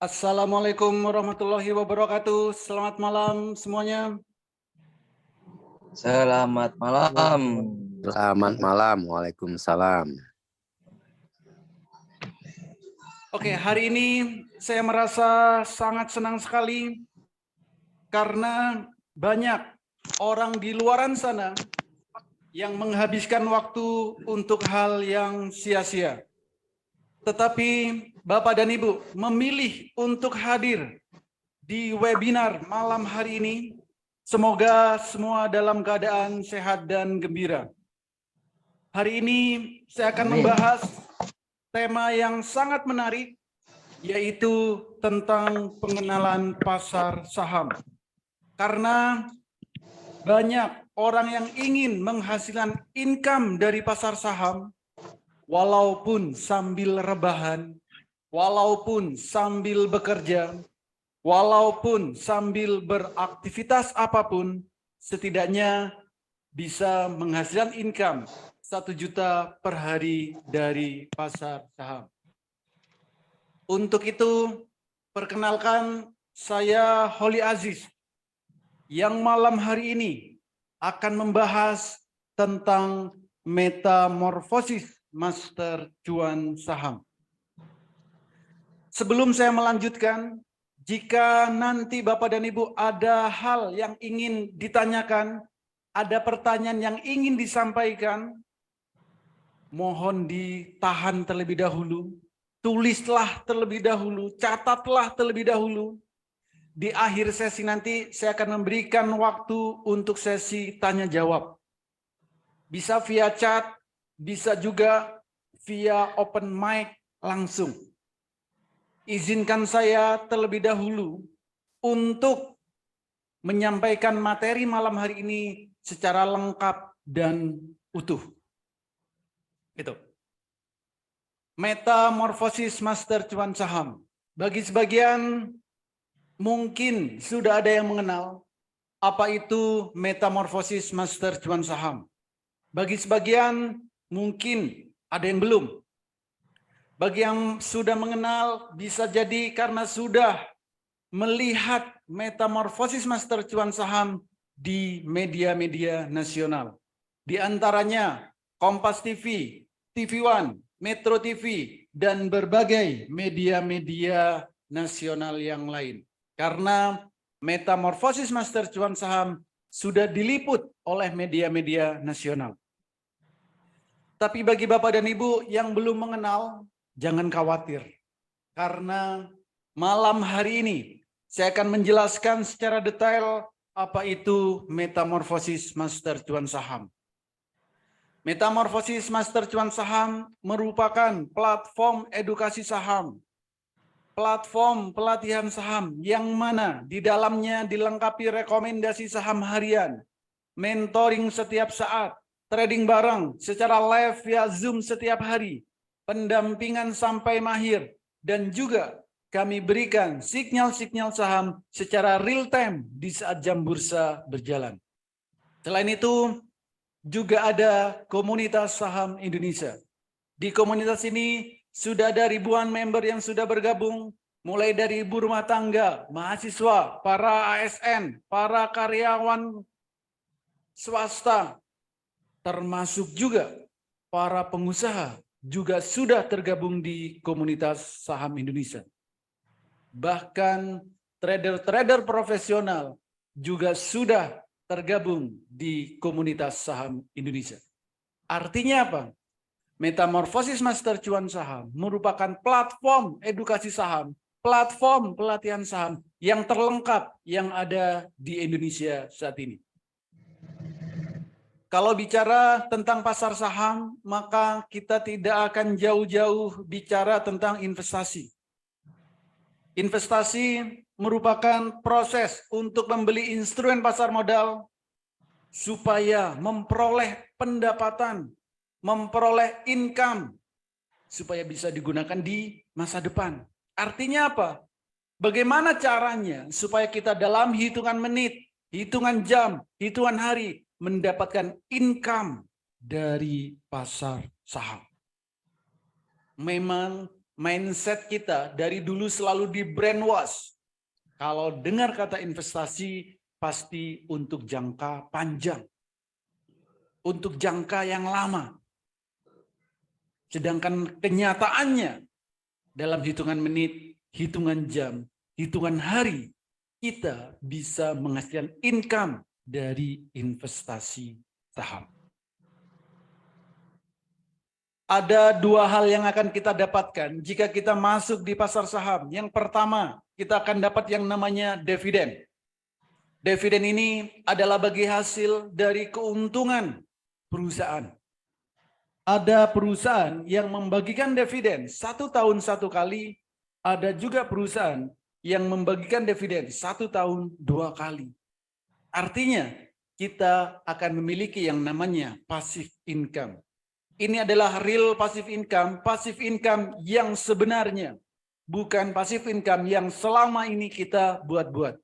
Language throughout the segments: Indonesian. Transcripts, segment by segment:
Assalamualaikum warahmatullahi wabarakatuh. Selamat malam semuanya. Selamat malam. Selamat malam. Waalaikumsalam. Oke, hari ini saya merasa sangat senang sekali karena banyak orang di luaran sana yang menghabiskan waktu untuk hal yang sia-sia. Tetapi Bapak dan Ibu memilih untuk hadir di webinar malam hari ini. Semoga semua dalam keadaan sehat dan gembira. Hari ini saya akan membahas tema yang sangat menarik, yaitu tentang pengenalan pasar saham. Karena banyak orang yang ingin menghasilkan income dari pasar saham, walaupun sambil rebahan, walaupun sambil bekerja, walaupun sambil beraktivitas apapun, setidaknya bisa menghasilkan income 1 juta per hari dari pasar saham. Untuk itu, perkenalkan saya Holly Aziz yang malam hari ini akan membahas tentang metamorfosis master cuan saham. Sebelum saya melanjutkan, jika nanti Bapak dan Ibu ada hal yang ingin ditanyakan, ada pertanyaan yang ingin disampaikan, mohon ditahan terlebih dahulu, tulislah terlebih dahulu, catatlah terlebih dahulu. Di akhir sesi nanti saya akan memberikan waktu untuk sesi tanya jawab. Bisa via chat, bisa juga via open mic langsung. Izinkan saya terlebih dahulu untuk menyampaikan materi malam hari ini secara lengkap dan utuh. Itu. Metamorfosis master cuan saham. Bagi sebagian mungkin sudah ada yang mengenal apa itu metamorfosis master cuan saham. Bagi sebagian mungkin ada yang belum. Bagi yang sudah mengenal bisa jadi karena sudah melihat metamorfosis master cuan saham di media-media nasional. Di antaranya Kompas TV, TV One, Metro TV, dan berbagai media-media nasional yang lain. Karena metamorfosis master cuan saham sudah diliput oleh media-media nasional. Tapi bagi Bapak dan Ibu yang belum mengenal, jangan khawatir. Karena malam hari ini saya akan menjelaskan secara detail apa itu metamorfosis master cuan saham. Metamorfosis master cuan saham merupakan platform edukasi saham, platform pelatihan saham yang mana di dalamnya dilengkapi rekomendasi saham harian, mentoring setiap saat, trading bareng secara live via Zoom setiap hari, pendampingan sampai mahir, dan juga kami berikan sinyal-sinyal saham secara real time di saat jam bursa berjalan. Selain itu, juga ada komunitas saham Indonesia. Di komunitas ini sudah ada ribuan member yang sudah bergabung, mulai dari ibu rumah tangga, mahasiswa, para ASN, para karyawan swasta, termasuk juga para pengusaha juga sudah tergabung di komunitas saham Indonesia. Bahkan trader-trader profesional juga sudah tergabung di komunitas saham Indonesia. Artinya apa? Metamorfosis Master Cuan Saham merupakan platform edukasi saham, platform pelatihan saham yang terlengkap yang ada di Indonesia saat ini. Kalau bicara tentang pasar saham, maka kita tidak akan jauh-jauh bicara tentang investasi. Investasi merupakan proses untuk membeli instrumen pasar modal supaya memperoleh pendapatan, memperoleh income, supaya bisa digunakan di masa depan. Artinya apa? Bagaimana caranya supaya kita dalam hitungan menit, hitungan jam, hitungan hari, mendapatkan income dari pasar saham. Memang mindset kita dari dulu selalu di brainwash. Kalau dengar kata investasi, pasti untuk jangka panjang. Untuk jangka yang lama. Sedangkan kenyataannya, dalam hitungan menit, hitungan jam, hitungan hari, kita bisa menghasilkan income dari investasi saham. Ada dua hal yang akan kita dapatkan jika kita masuk di pasar saham. Yang pertama, kita akan dapat yang namanya dividen. Dividen ini adalah bagi hasil dari keuntungan perusahaan. Ada perusahaan yang membagikan dividen 1 tahun 1 kali, ada juga perusahaan yang membagikan dividen 1 tahun 2 kali. Artinya, kita akan memiliki yang namanya passive income. Ini adalah real passive income yang sebenarnya. Bukan passive income yang selama ini kita buat-buat.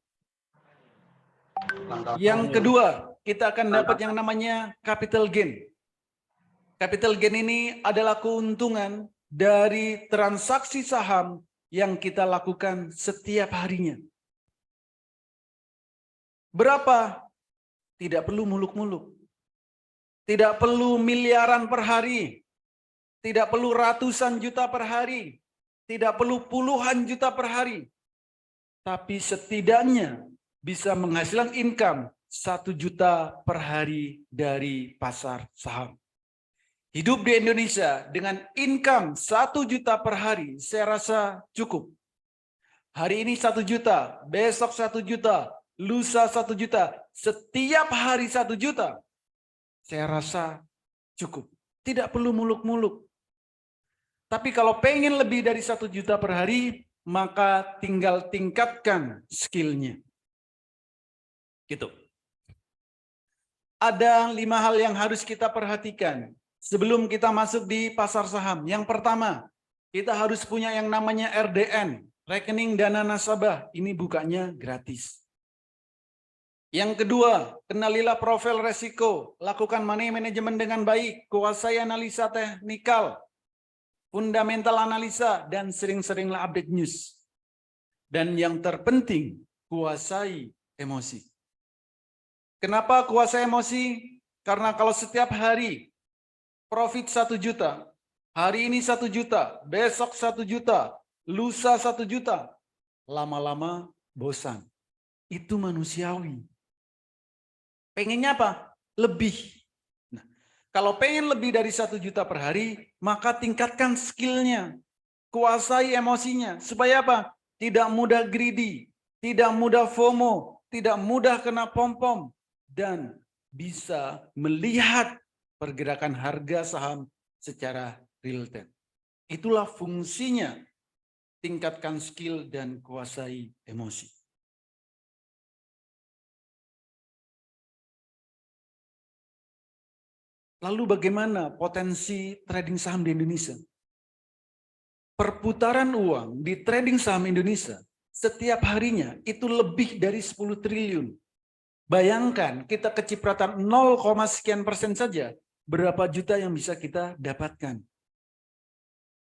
Yang kedua, kita akan dapat yang namanya capital gain. Capital gain ini adalah keuntungan dari transaksi saham yang kita lakukan setiap harinya. Berapa? Tidak perlu muluk-muluk. Tidak perlu miliaran per hari. Tidak perlu ratusan juta per hari. Tidak perlu puluhan juta per hari. Tapi setidaknya bisa menghasilkan income 1 juta per hari dari pasar saham. Hidup di Indonesia dengan income 1 juta per hari, saya rasa cukup. Hari ini 1 juta, besok 1 juta, lusa 1 juta, setiap hari 1 juta. Saya rasa cukup. Tidak perlu muluk-muluk. Tapi kalau pengen lebih dari 1 juta per hari, maka tinggal tingkatkan skillnya. Gitu. Ada 5 hal yang harus kita perhatikan sebelum kita masuk di pasar saham. Yang pertama, kita harus punya yang namanya RDN, rekening dana nasabah. Ini bukanya gratis. Yang kedua, kenalilah profil resiko, lakukan money management dengan baik, kuasai analisa teknikal, fundamental analisa, dan sering-seringlah update news. Dan yang terpenting, kuasai emosi. Kenapa kuasai emosi? Karena kalau setiap hari profit 1 juta, hari ini 1 juta, besok 1 juta, lusa 1 juta, lama-lama bosan. Itu manusiawi. Pengennya apa? Lebih. Nah, kalau pengen lebih dari 1 juta per hari, maka tingkatkan skillnya. Kuasai emosinya. Supaya apa? Tidak mudah greedy. Tidak mudah FOMO. Tidak mudah kena pom-pom. Dan bisa melihat pergerakan harga saham secara real time. Itulah fungsinya. Tingkatkan skill dan kuasai emosi. Lalu bagaimana potensi trading saham di Indonesia? Perputaran uang di trading saham Indonesia setiap harinya itu lebih dari 10 triliun. Bayangkan kita kecipratan 0, sekian persen saja, berapa juta yang bisa kita dapatkan.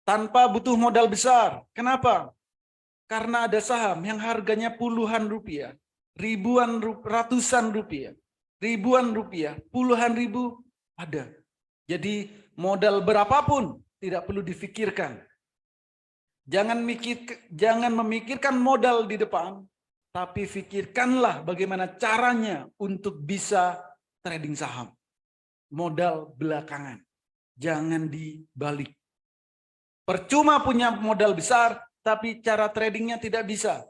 Tanpa butuh modal besar. Kenapa? Karena ada saham yang harganya puluhan rupiah, ribuan, ratusan rupiah, ribuan rupiah, puluhan ribu, ada. Jadi modal berapapun tidak perlu difikirkan. Jangan memikirkan modal di depan, tapi pikirkanlah bagaimana caranya untuk bisa trading saham. Modal belakangan. Jangan dibalik. Percuma punya modal besar, tapi cara tradingnya tidak bisa.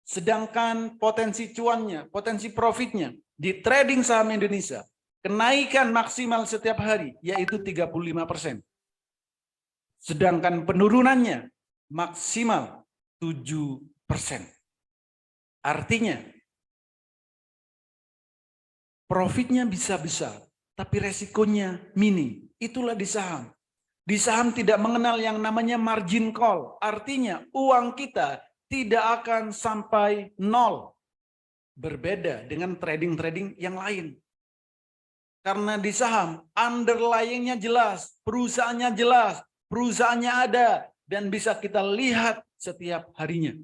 Sedangkan potensi cuannya, potensi profitnya di trading saham Indonesia, kenaikan maksimal setiap hari, yaitu 35%. Sedangkan penurunannya maksimal 7%. Artinya, profitnya bisa besar, tapi resikonya minim. Itulah di saham. Di saham tidak mengenal yang namanya margin call. Artinya, uang kita tidak akan sampai nol. Berbeda dengan trading-trading yang lain. Karena di saham, underlying-nya jelas, perusahaannya jelas, perusahaannya ada, dan bisa kita lihat setiap harinya.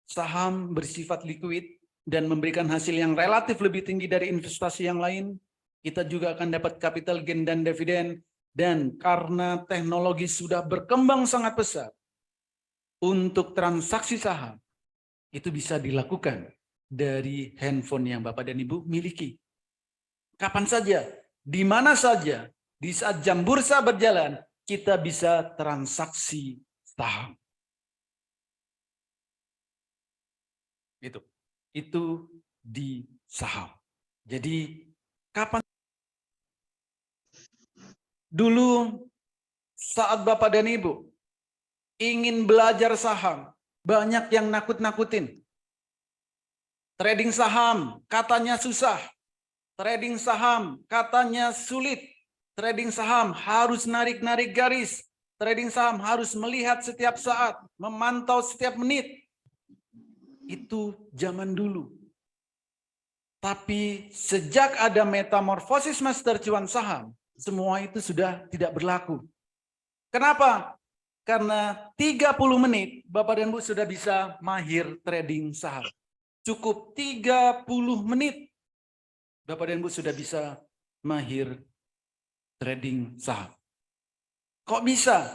Saham bersifat liquid dan memberikan hasil yang relatif lebih tinggi dari investasi yang lain. Kita juga akan dapat capital gain dan dividen. Dan karena teknologi sudah berkembang sangat pesat, untuk transaksi saham itu bisa dilakukan dari handphone yang Bapak dan Ibu miliki. Kapan saja, di mana saja, di saat jam bursa berjalan, kita bisa transaksi saham. Itu di saham. Jadi kapan dulu saat Bapak dan Ibu ingin belajar saham, banyak yang nakut-nakutin. Trading saham katanya susah. Trading saham katanya sulit. Trading saham harus narik-narik garis. Trading saham harus melihat setiap saat, memantau setiap menit. Itu zaman dulu. Tapi sejak ada metamorfosis master cuan saham, semua itu sudah tidak berlaku. Kenapa? Karena 30 menit Bapak dan Ibu sudah bisa mahir trading saham. Cukup 30 menit Bapak dan Ibu sudah bisa mahir trading saham. Kok bisa?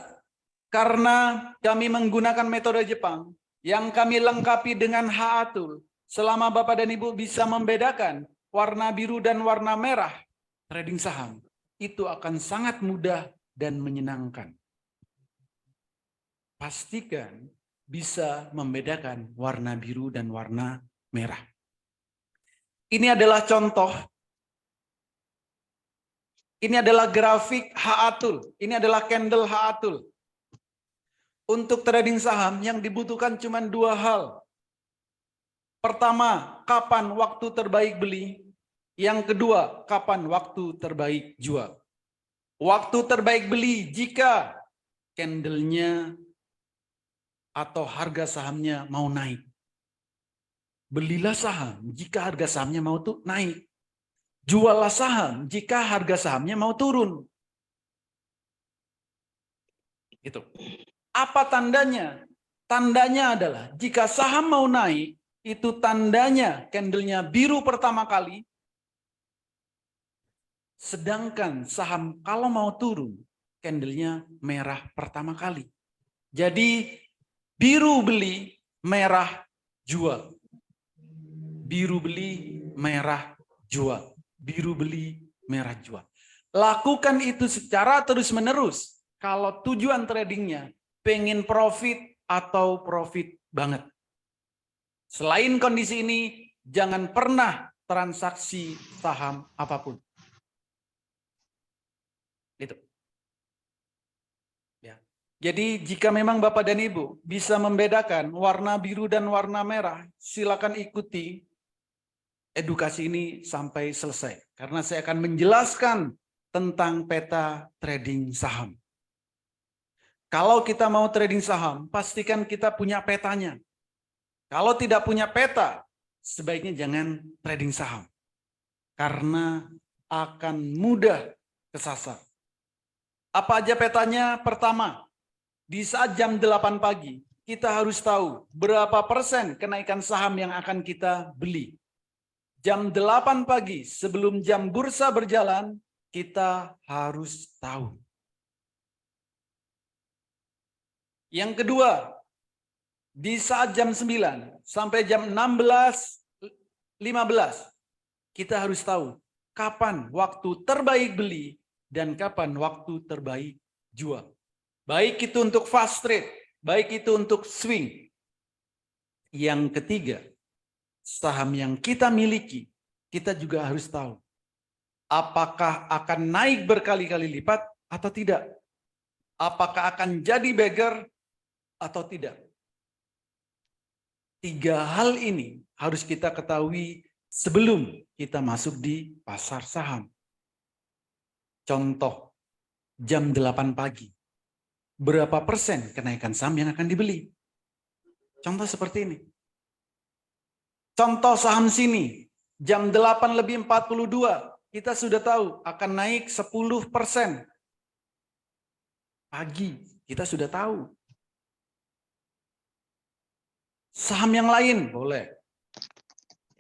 Karena kami menggunakan metode Jepang yang kami lengkapi dengan H-Atul. Selama Bapak dan Ibu bisa membedakan warna biru dan warna merah trading saham, itu akan sangat mudah dan menyenangkan. Pastikan bisa membedakan warna biru dan warna merah. Ini adalah contoh. Ini adalah grafik H-Atul. Ini adalah candle H-Atul. Untuk trading saham yang dibutuhkan cuma dua hal. Pertama, kapan waktu terbaik beli? Yang kedua, kapan waktu terbaik jual? Waktu terbaik beli jika candlenya atau harga sahamnya mau naik. Belilah saham jika harga sahamnya mau naik. Juallah saham jika harga sahamnya mau turun. Itu. Apa tandanya? Tandanya adalah jika saham mau naik, itu tandanya candlenya biru pertama kali. Sedangkan saham kalau mau turun, candlenya merah pertama kali. Jadi biru beli, merah jual. Biru beli, merah jual. Biru beli, merah jual. Lakukan itu secara terus-menerus. Kalau tujuan tradingnya pengen profit atau profit banget. Selain kondisi ini, jangan pernah transaksi saham apapun. Itu. Ya. Jadi jika memang Bapak dan Ibu bisa membedakan warna biru dan warna merah, silakan ikuti edukasi ini sampai selesai. Karena saya akan menjelaskan tentang peta trading saham. Kalau kita mau trading saham, pastikan kita punya petanya. Kalau tidak punya peta, sebaiknya jangan trading saham. Karena akan mudah kesasar. Apa aja petanya? Pertama, di saat jam 8 pagi, kita harus tahu berapa persen kenaikan saham yang akan kita beli. Jam 8 pagi sebelum jam bursa berjalan, kita harus tahu. Yang kedua, di saat jam 9 sampai jam 16.15, kita harus tahu kapan waktu terbaik beli dan kapan waktu terbaik jual. Baik itu untuk fast trade, baik itu untuk swing. Yang ketiga, saham yang kita miliki, kita juga harus tahu apakah akan naik berkali-kali lipat atau tidak. Apakah akan jadi beggar atau tidak. Tiga hal ini harus kita ketahui sebelum kita masuk di pasar saham. Contoh, jam 8 pagi. Berapa persen kenaikan saham yang akan dibeli? Contoh seperti ini. Contoh saham sini, jam 8:42, kita sudah tahu akan naik 10%. pagi, kita sudah tahu. Saham yang lain boleh.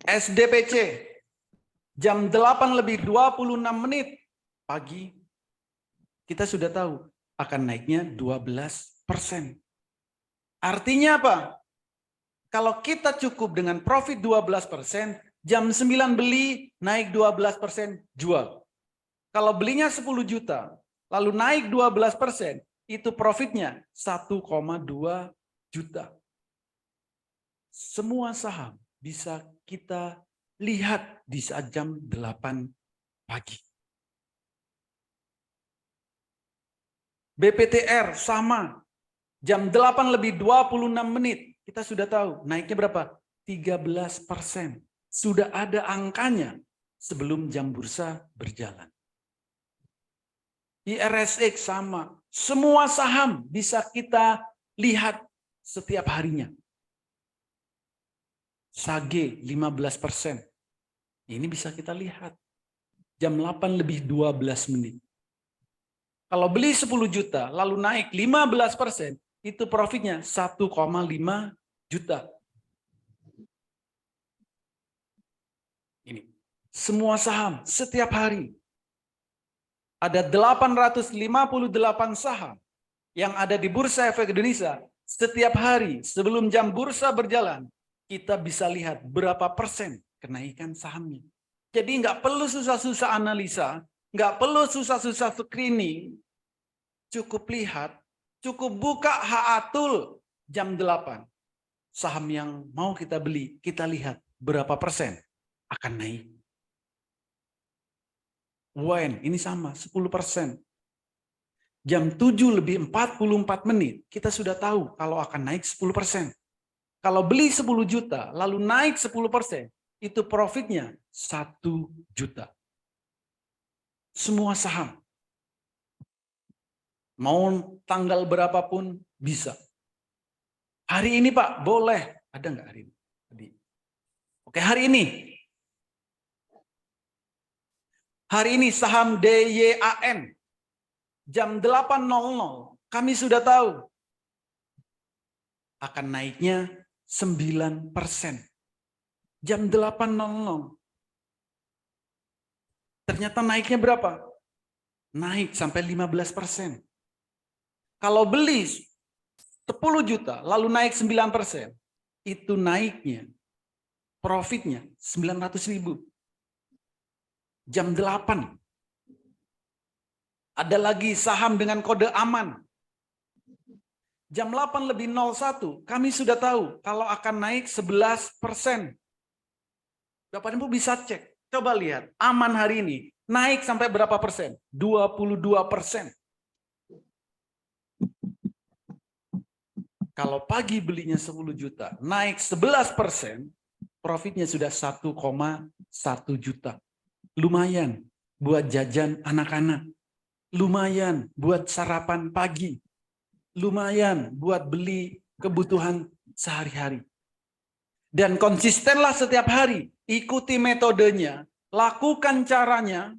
SDPC jam 8:26 pagi, kita sudah tahu akan naiknya 12%. Artinya apa? Kalau kita cukup dengan profit 12%, jam 9 beli, naik 12% jual. Kalau belinya 10 juta, lalu naik 12%, itu profitnya 1,2 juta. Semua saham bisa kita lihat di saat jam 8 pagi. BPTR sama, jam 8:26, kita sudah tahu naiknya berapa? 13%. Sudah ada angkanya sebelum jam bursa berjalan. IRSX sama, semua saham bisa kita lihat setiap harinya. SAGE 15%. Ini bisa kita lihat. Jam 8:12. Kalau beli 10 juta, lalu naik 15%, itu profitnya 1,5 juta. Ini. Semua saham setiap hari. Ada 858 saham yang ada di Bursa Efek Indonesia. Setiap hari sebelum jam bursa berjalan, kita bisa lihat berapa persen kenaikan sahamnya. Jadi nggak perlu susah-susah analisa, nggak perlu susah-susah screening. Cukup lihat, cukup buka HA Tool jam 8. Saham yang mau kita beli, kita lihat berapa persen akan naik. WEN ini sama, 10%. Jam 7:44, kita sudah tahu kalau akan naik 10%. Kalau beli 10 juta, lalu naik 10%, itu profitnya 1 juta. Semua saham. Mau tanggal berapapun bisa. Hari ini Pak, boleh. Ada nggak hari ini? Oke, hari ini. Hari ini saham DYAN. Jam 8.00, kami sudah tahu. Akan naiknya 9%. Jam 8.00. Ternyata naiknya berapa? Naik sampai 15%. Kalau beli 10 juta, lalu naik 9%, itu naiknya, profitnya 900.000. Jam 8. Ada lagi saham dengan kode aman. Jam 8:01, kami sudah tahu kalau akan naik 11%. Bapak Ibu bisa cek. Coba lihat, aman hari ini naik sampai berapa persen? 22%. Kalau pagi belinya 10 juta, naik 11%, profitnya sudah 1,1 juta. Lumayan buat jajan anak-anak. Lumayan buat sarapan pagi. Lumayan buat beli kebutuhan sehari-hari. Dan konsistenlah setiap hari. Ikuti metodenya. Lakukan caranya.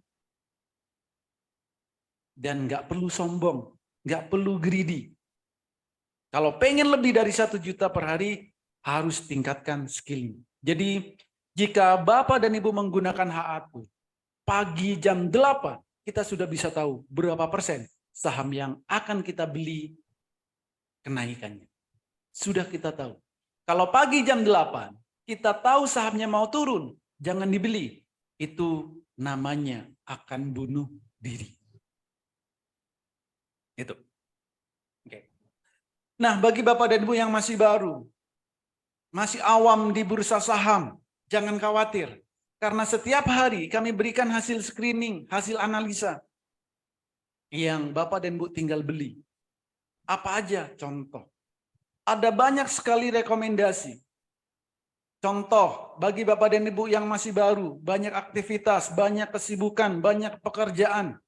Dan nggak perlu sombong. Nggak perlu greedy. Kalau pengen lebih dari 1 juta per hari, harus tingkatkan skilling. Jadi, jika Bapak dan Ibu menggunakan HA, pagi jam 8, kita sudah bisa tahu berapa persen saham yang akan kita beli kenaikannya. Sudah kita tahu. Kalau pagi jam 8, kita tahu sahamnya mau turun, jangan dibeli. Itu namanya akan bunuh diri. Itu. Oke. Nah, bagi Bapak dan Ibu yang masih baru, masih awam di bursa saham, jangan khawatir. Karena setiap hari kami berikan hasil screening, hasil analisa yang Bapak dan Ibu tinggal beli. Apa aja contoh? Ada banyak sekali rekomendasi. Contoh, bagi Bapak dan Ibu yang masih baru, banyak aktivitas, banyak kesibukan, banyak pekerjaan,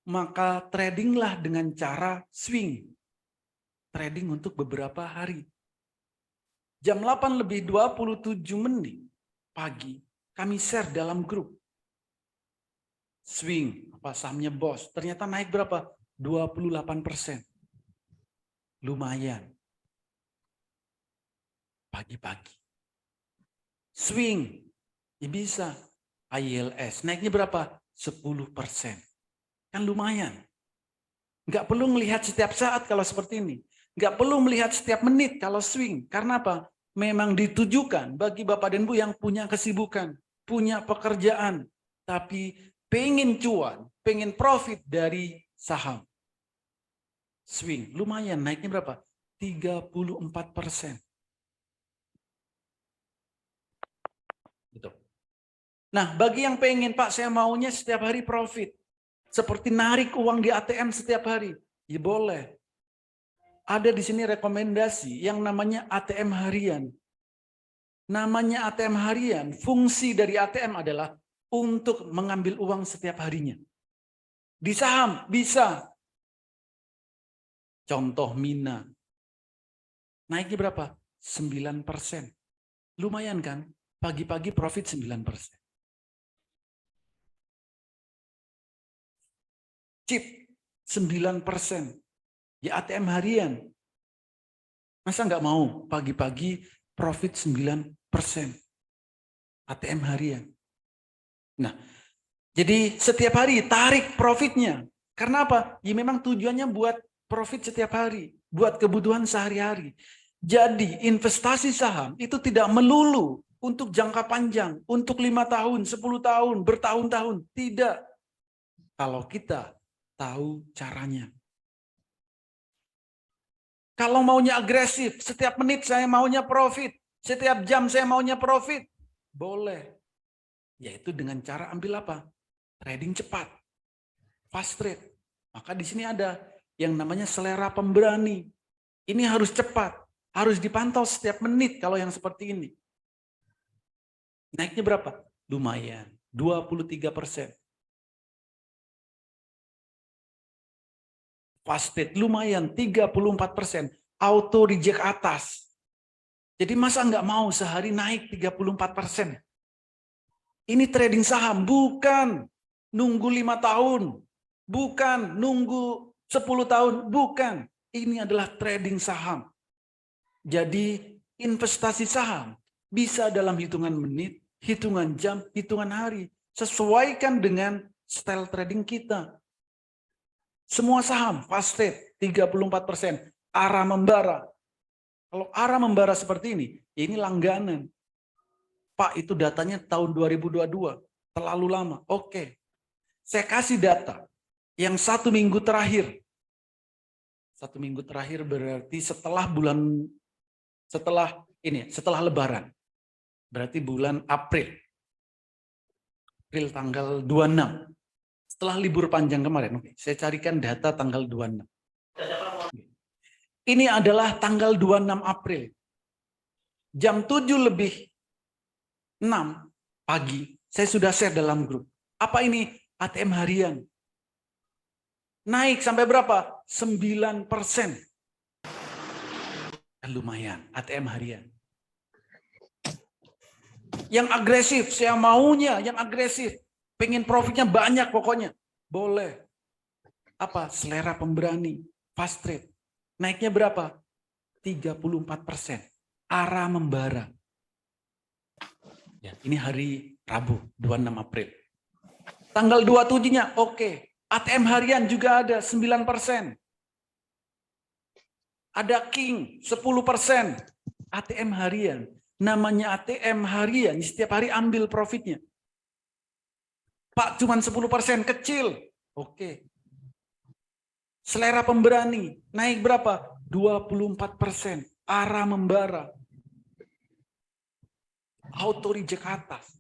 maka tradinglah dengan cara swing. Trading untuk beberapa hari. Jam 8:27 pagi, kami share dalam grup. Swing, apa sahamnya bos, ternyata naik berapa? 28%. lumayan. Pagi-pagi. Swing, ya bisa. ILS, naiknya berapa? 10%. Kan lumayan. Nggak perlu melihat setiap saat kalau seperti ini. Nggak perlu melihat setiap menit kalau swing. Karena apa? Memang ditujukan bagi Bapak dan Ibu yang punya kesibukan, punya pekerjaan, tapi pengen cuan, pengen profit dari saham. Swing, lumayan, naiknya berapa? 34%. Gitu. Nah, bagi yang pengen, Pak, saya maunya setiap hari profit. Seperti narik uang di ATM setiap hari. Ya boleh. Ada di sini rekomendasi yang namanya ATM harian. Namanya ATM harian, fungsi dari ATM adalah untuk mengambil uang setiap harinya. Di saham bisa. Contoh Mina. Naiknya berapa? 9%. Lumayan kan? Pagi-pagi profit 9%. Chip 9%. Ya ATM harian. Masa nggak mau pagi-pagi profit 9%. ATM harian. Nah, jadi setiap hari tarik profitnya. Karena apa? Ya memang tujuannya buat profit setiap hari. Buat kebutuhan sehari-hari. Jadi investasi saham itu tidak melulu untuk jangka panjang. Untuk 5 tahun, 10 tahun, bertahun-tahun. Tidak. Kalau kita tahu caranya. Kalau maunya agresif, setiap menit saya maunya profit. Setiap jam saya maunya profit. Boleh. Yaitu dengan cara ambil apa? Trading cepat. Fast trade. Maka di sini ada yang namanya selera pemberani. Ini harus cepat. Harus dipantau setiap menit kalau yang seperti ini. Naiknya berapa? Lumayan. 23%. Fast trade lumayan 34%. Auto reject atas. Jadi masa nggak mau sehari naik 34%? Ini trading saham, bukan nunggu 5 tahun. Bukan nunggu 10 tahun, bukan. Ini adalah trading saham. Jadi investasi saham bisa dalam hitungan menit, hitungan jam, hitungan hari. Sesuaikan dengan style trading kita. Semua saham fast trade 34%, arah membara. Kalau arah membara seperti ini langganan. Pak, itu datanya tahun 2022, terlalu lama. Oke, saya kasih data yang 1 minggu terakhir. 1 minggu terakhir berarti setelah Lebaran. Berarti bulan April. April tanggal 26. Setelah libur panjang kemarin. Oke, saya carikan data tanggal 26. Ini adalah tanggal 26 April. Jam 7:06 pagi, saya sudah share dalam grup. Apa ini? ATM harian. Naik sampai berapa? 9%. Lumayan, ATM harian. Yang agresif, saya maunya yang agresif. Pengen profitnya banyak pokoknya. Boleh. Apa? Selera pemberani. Fast trade. Naiknya berapa? 34%. Arah membara. Ya, ini hari Rabu, 26 April. Tanggal 27-nya, oke. ATM harian juga ada, 9%. Ada King, 10%. ATM harian. Namanya ATM harian, setiap hari ambil profitnya. Pak, cuma 10%, kecil. Oke. Selera pemberani, naik berapa? 24%. Arah membara. Auto reject atas.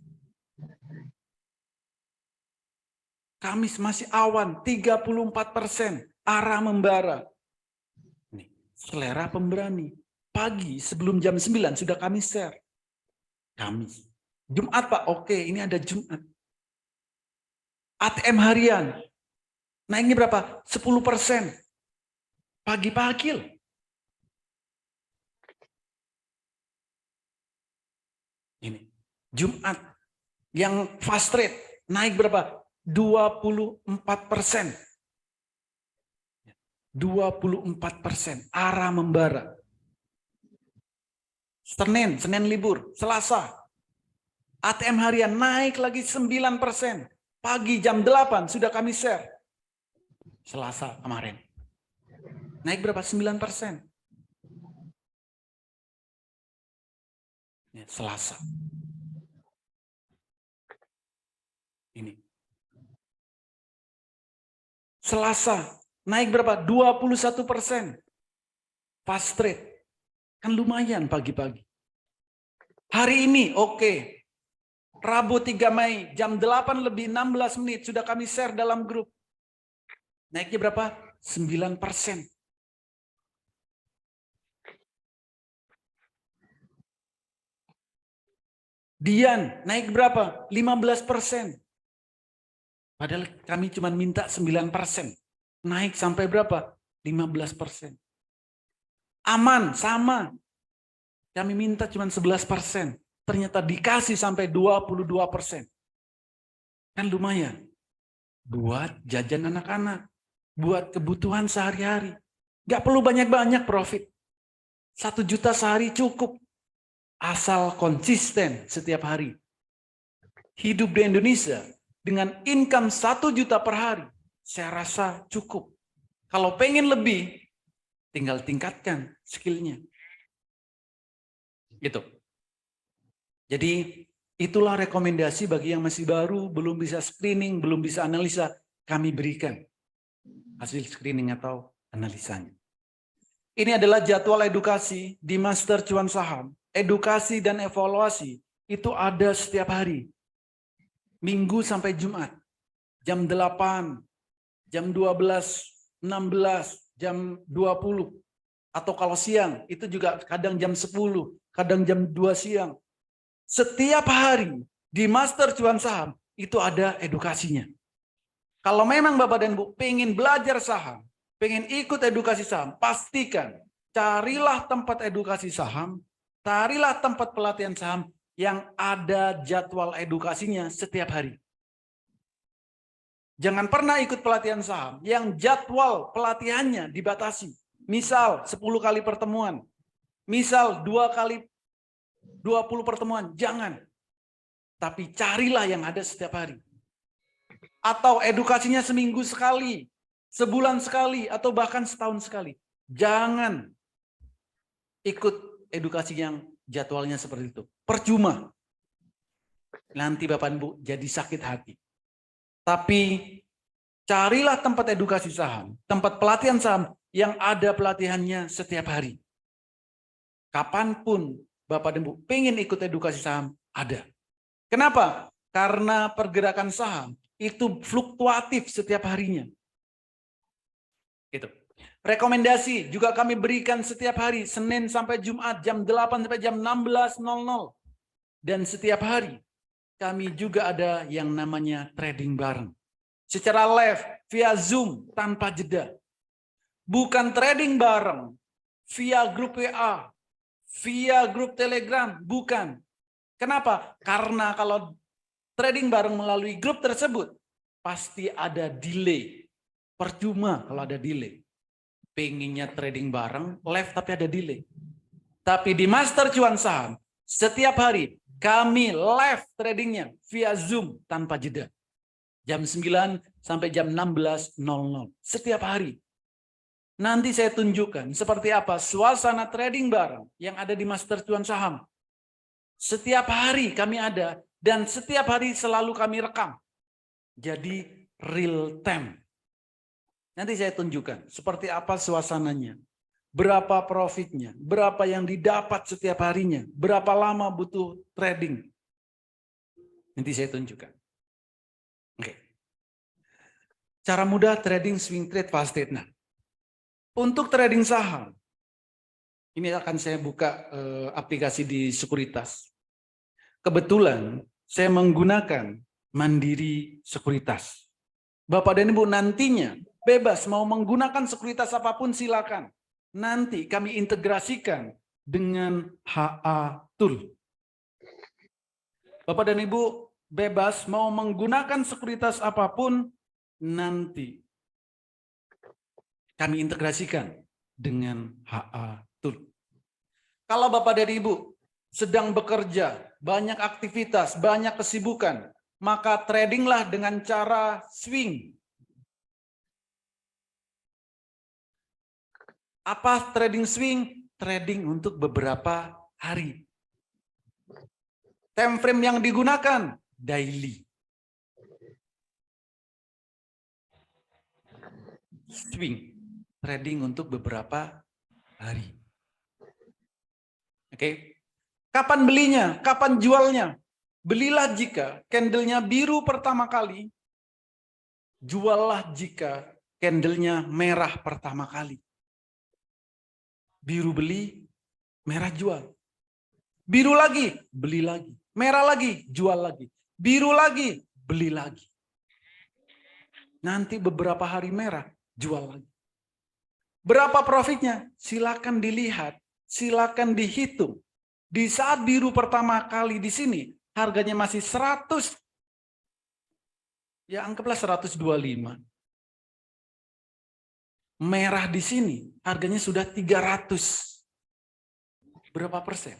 Kamis masih awan, 34%. Arah membara. Nih, selera pemberani. Pagi sebelum jam 9 sudah kami share. Kamis. Jumat, Pak. Oke, ini ada Jumat. ATM harian. Naiknya berapa? 10%. Pagi-pagi loh. Ini. Jumat. Yang fast trade. Naik berapa? 24%. 24%, arah membara. Senin libur, Selasa. ATM harian naik lagi 9%. Pagi jam 8 sudah kami share. Selasa kemarin. Naik berapa? 9%. Ya, Selasa. Ini. Selasa naik berapa? 21%. Fast trade. Kan lumayan pagi-pagi. Hari ini oke. Rabu 3 Mei jam 8 lebih 16 menit sudah kami share dalam grup. Naiknya berapa? 9%. Dian naik berapa? 15%. Padahal kami cuma minta 9%. Naik sampai berapa? 15%. Aman, sama. Kami minta cuma 11%. Ternyata dikasih sampai 22%. Kan lumayan. Buat jajan anak-anak. Buat kebutuhan sehari-hari. Gak perlu banyak-banyak profit. 1 juta sehari cukup. Asal konsisten setiap hari. Hidup di Indonesia dengan income 1 juta per hari. Saya rasa cukup. Kalau pengen lebih, tinggal tingkatkan skillnya. Gitu. Jadi itulah rekomendasi bagi yang masih baru, belum bisa screening, belum bisa analisa, kami berikan hasil screening atau analisanya. Ini adalah jadwal edukasi di Master Cuan Saham. Edukasi dan evaluasi itu ada setiap hari. Minggu sampai Jumat. Jam 8, jam 12, 16, jam 20. Atau kalau siang, itu juga kadang jam 10, kadang jam 2 siang. Setiap hari di Master Cuan Saham, itu ada edukasinya. Kalau memang Bapak dan Ibu pengen belajar saham, pengen ikut edukasi saham, pastikan carilah tempat edukasi saham, carilah tempat pelatihan saham yang ada jadwal edukasinya setiap hari. Jangan pernah ikut pelatihan saham yang jadwal pelatihannya dibatasi. Misal 10 kali pertemuan, misal 2 kali 20 pertemuan, jangan. Tapi carilah yang ada setiap hari. Atau edukasinya seminggu sekali, sebulan sekali, atau bahkan setahun sekali. Jangan ikut edukasi yang jadwalnya seperti itu. Percuma. Nanti Bapak Ibu jadi sakit hati. Tapi carilah tempat edukasi saham, tempat pelatihan saham yang ada pelatihannya setiap hari. Kapanpun Bapak dan Ibu pengen ikut edukasi saham, ada. Kenapa? Karena pergerakan saham itu fluktuatif setiap harinya. Gitu. Rekomendasi juga kami berikan setiap hari, Senin sampai Jumat, jam 8 sampai jam 16.00. Dan setiap hari kami juga ada yang namanya trading bareng. Secara live, via Zoom, tanpa jeda. Bukan trading bareng, via grup WA, via grup Telegram, bukan. Kenapa? Karena kalau trading bareng melalui grup tersebut, pasti ada delay. Percuma kalau ada delay. Pengennya trading bareng, live tapi ada delay. Tapi di Master Cuan Saham, setiap hari kami live tradingnya via Zoom tanpa jeda. Jam 9 sampai jam 16.00. Setiap hari. Nanti saya tunjukkan seperti apa suasana trading bareng yang ada di Master Cuan Saham. Setiap hari kami ada dan setiap hari selalu kami rekam. Jadi real time. Nanti saya tunjukkan seperti apa suasananya. Berapa profitnya, berapa yang didapat setiap harinya, berapa lama butuh trading. Nanti saya tunjukkan. Oke. Cara mudah trading swing trade fast trade. Nah, untuk trading saham, ini akan saya buka aplikasi di Sekuritas. Kebetulan saya menggunakan Mandiri Sekuritas. Bapak dan Ibu nantinya bebas mau menggunakan sekuritas apapun silakan. Nanti kami integrasikan dengan HA Tool. Bapak dan Ibu bebas mau menggunakan sekuritas apapun nanti Kami integrasikan dengan HA Tool. Kalau Bapak dan Ibu sedang bekerja, banyak aktivitas, banyak kesibukan, maka tradinglah dengan cara swing. Apa trading swing? Trading untuk beberapa hari. Time frame yang digunakan daily. Swing. Trading untuk beberapa hari. Oke. Kapan belinya? Kapan jualnya? Belilah jika candlenya biru pertama kali. Juallah jika candlenya merah pertama kali. Biru beli, merah jual. Biru lagi, beli lagi. Merah lagi, jual lagi. Biru lagi, beli lagi. Nanti beberapa hari merah, jual lagi. Berapa profitnya? Silakan dilihat, silakan dihitung. Di saat biru pertama kali di sini, harganya masih 100. Ya anggaplah 125. Merah di sini, harganya sudah 300. Berapa persen?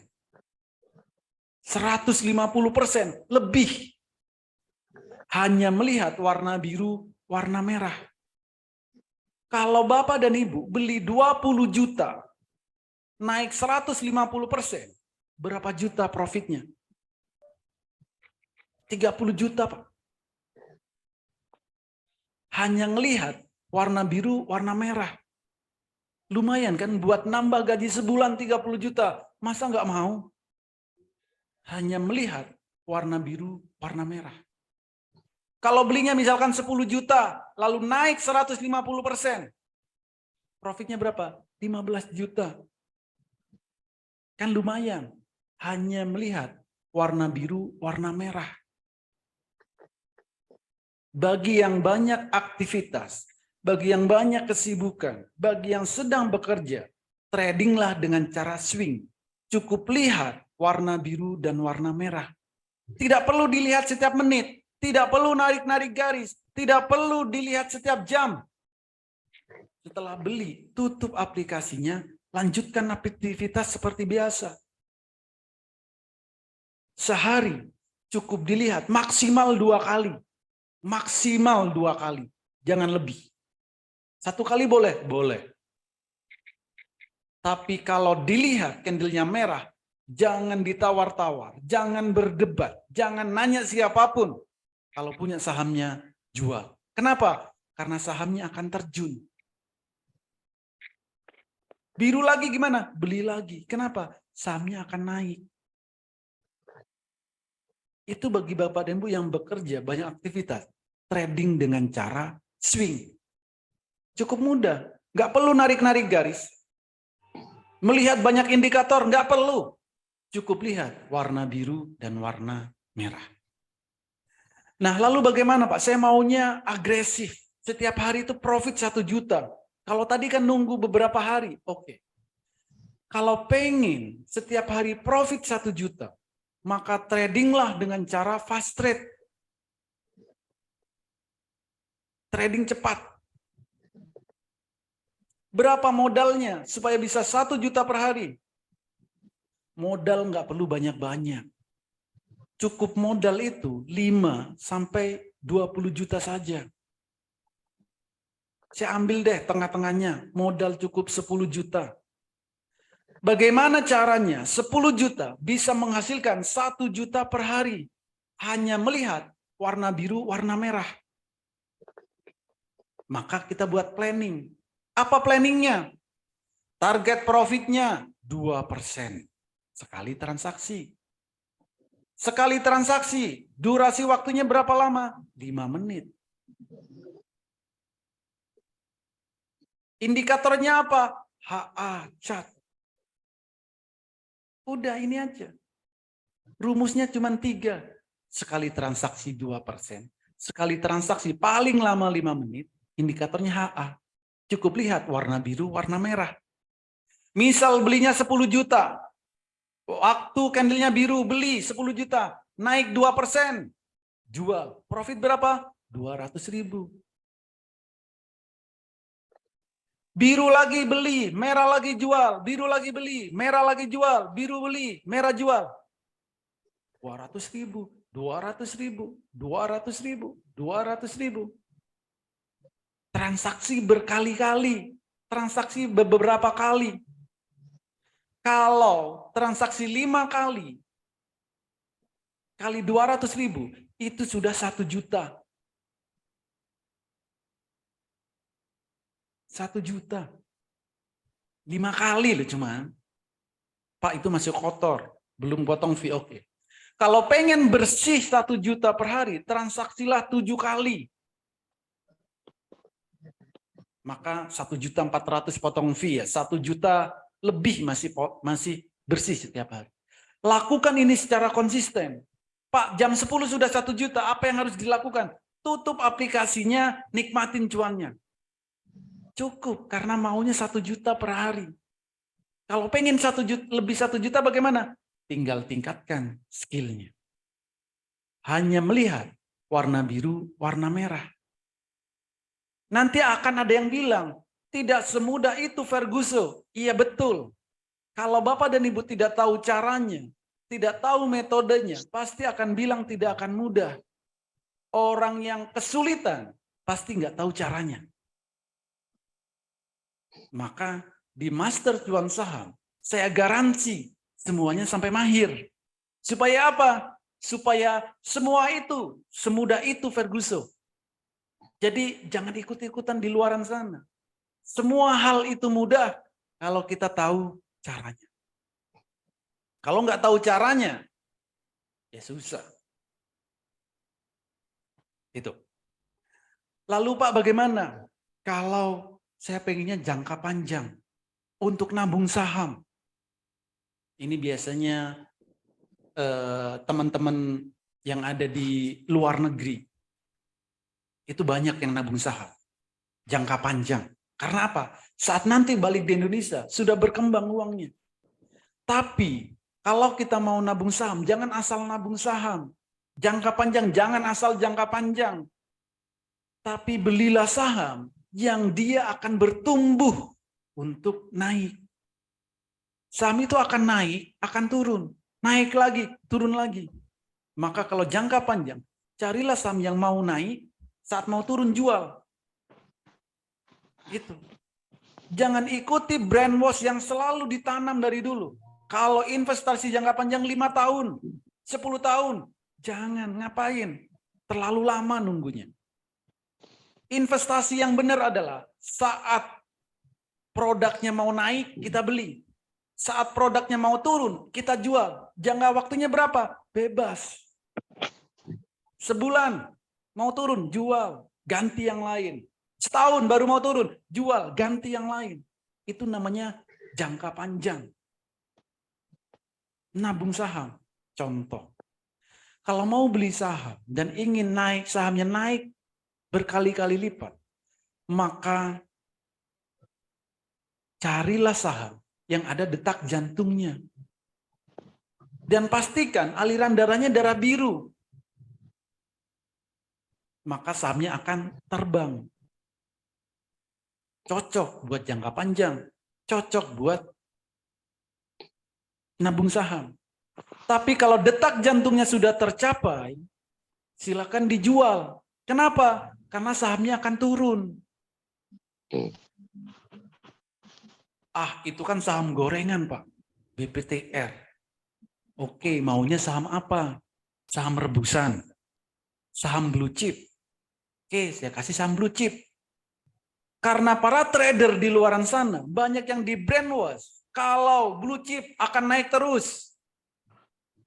150% lebih. Hanya melihat warna biru, warna merah. Kalau Bapak dan Ibu beli 20 juta, naik 150%, berapa juta profitnya? 30 juta, Pak. Hanya melihat warna biru, warna merah. Lumayan kan buat nambah gaji sebulan 30 juta. Masa nggak mau? Hanya melihat warna biru, warna merah. Kalau belinya misalkan 10 juta, lalu naik 150%. Profitnya berapa? 15 juta. Kan lumayan. Hanya melihat warna biru, warna merah. Bagi yang banyak aktivitas, bagi yang banyak kesibukan, bagi yang sedang bekerja, tradinglah dengan cara swing. Cukup lihat warna biru dan warna merah. Tidak perlu dilihat setiap menit, tidak perlu narik-narik garis, tidak perlu dilihat setiap jam. Setelah beli, tutup aplikasinya, lanjutkan aktivitas seperti biasa. Sehari cukup dilihat maksimal 2 kali. Maksimal 2 kali, jangan lebih. 1 kali boleh? Boleh. Tapi kalau dilihat candlenya merah, jangan ditawar-tawar, jangan berdebat, jangan nanya siapapun. Kalau punya sahamnya, jual. Kenapa? Karena sahamnya akan terjun. Biru lagi gimana? Beli lagi. Kenapa? Sahamnya akan naik. Itu bagi Bapak dan Ibu yang bekerja, banyak aktivitas. Trading dengan cara swing. Cukup mudah. Nggak perlu narik-narik garis. Melihat banyak indikator, nggak perlu. Cukup lihat warna biru dan warna merah. Nah, lalu bagaimana Pak? Saya maunya agresif. Setiap hari itu profit 1 juta. Kalau tadi kan nunggu beberapa hari, oke. Kalau pengen setiap hari profit 1 juta, maka tradinglah dengan cara fast trade. Trading cepat. Berapa modalnya supaya bisa 1 juta per hari? Modal nggak perlu banyak-banyak. Cukup modal itu 5 sampai 20 juta saja. Saya ambil deh tengah-tengahnya, modal cukup 10 juta. Bagaimana caranya 10 juta bisa menghasilkan 1 juta per hari? Hanya melihat warna biru, warna merah. Maka kita buat planning. Apa planningnya? Target profitnya 2% sekali transaksi. Sekali transaksi, durasi waktunya berapa lama? 5 menit. Indikatornya apa? HA chart. Udah ini aja. Rumusnya cuma 3. Sekali transaksi 2%. Sekali transaksi paling lama 5 menit, indikatornya HA. Cukup lihat warna biru, warna merah. Misal belinya 10 juta. Waktu candlenya biru, beli 10 juta. Naik 2%. Jual. Profit berapa? 200.000. Biru lagi beli, merah lagi jual, biru lagi beli, merah lagi jual, biru beli, merah jual. 200.000, 200.000, 200.000, 200.000. Transaksi berkali-kali, transaksi beberapa kali. Kalau transaksi 5 kali 200.000, itu sudah 1 juta. 1 juta. 5 kali loh cuma. Pak, itu masih kotor, belum potong fee, oke. Kalau pengen bersih 1 juta per hari, transaksilah 7 kali. Maka 1.400.000 potong fee ya, 1 juta lebih masih bersih setiap hari. Lakukan ini secara konsisten. Pak, jam 10 sudah 1 juta, apa yang harus dilakukan? Tutup aplikasinya, nikmatin cuannya. Cukup, karena maunya 1 juta per hari. Kalau pengen 1 juta, lebih 1 juta bagaimana? Tinggal tingkatkan skillnya. Hanya melihat warna biru, warna merah. Nanti akan ada yang bilang, tidak semudah itu Ferguson. Iya betul. Kalau Bapak dan Ibu tidak tahu caranya, tidak tahu metodenya, pasti akan bilang tidak akan mudah. Orang yang kesulitan, pasti nggak tahu caranya. Maka di Master Cuan Saham, saya garansi semuanya sampai mahir. Supaya apa? Supaya semua itu, semudah itu Ferguson. Jadi jangan ikut-ikutan di luaran sana. Semua hal itu mudah kalau kita tahu caranya. Kalau nggak tahu caranya, ya susah. Itu. Lalu Pak, bagaimana kalau saya pengennya jangka panjang untuk nabung saham? Ini biasanya teman-teman yang ada di luar negeri itu banyak yang nabung saham jangka panjang. Karena apa? Saat nanti balik di Indonesia sudah berkembang uangnya. Tapi kalau kita mau nabung saham, jangan asal nabung saham. Jangka panjang, jangan asal jangka panjang. Tapi belilah saham yang dia akan bertumbuh untuk naik. Saham itu akan naik, akan turun. Naik lagi, turun lagi. Maka kalau jangka panjang, carilah saham yang mau naik, saat mau turun jual. Gitu. Jangan ikuti brainwash yang selalu ditanam dari dulu. Kalau investasi jangka panjang 5 tahun, 10 tahun, jangan, ngapain? Terlalu lama nunggunya. Investasi yang benar adalah saat produknya mau naik, kita beli. Saat produknya mau turun, kita jual. Jangka waktunya berapa? Bebas. Sebulan, mau turun, jual. Ganti yang lain. Setahun baru mau turun, jual. Ganti yang lain. Itu namanya jangka panjang. Nabung saham, contoh. Kalau mau beli saham dan ingin naik, sahamnya naik berkali-kali lipat, maka carilah saham yang ada detak jantungnya. Dan pastikan aliran darahnya darah biru. Maka sahamnya akan terbang. Cocok buat jangka panjang. Cocok buat nabung saham. Tapi kalau detak jantungnya sudah tercapai, silakan dijual. Kenapa? Karena sahamnya akan turun. Ah, itu kan saham gorengan, Pak. BPTR. Oke, maunya saham apa? Saham rebusan. Saham blue chip. Oke, saya kasih saham blue chip. Karena para trader di luaran sana, banyak yang di brainwash. Kalau blue chip akan naik terus.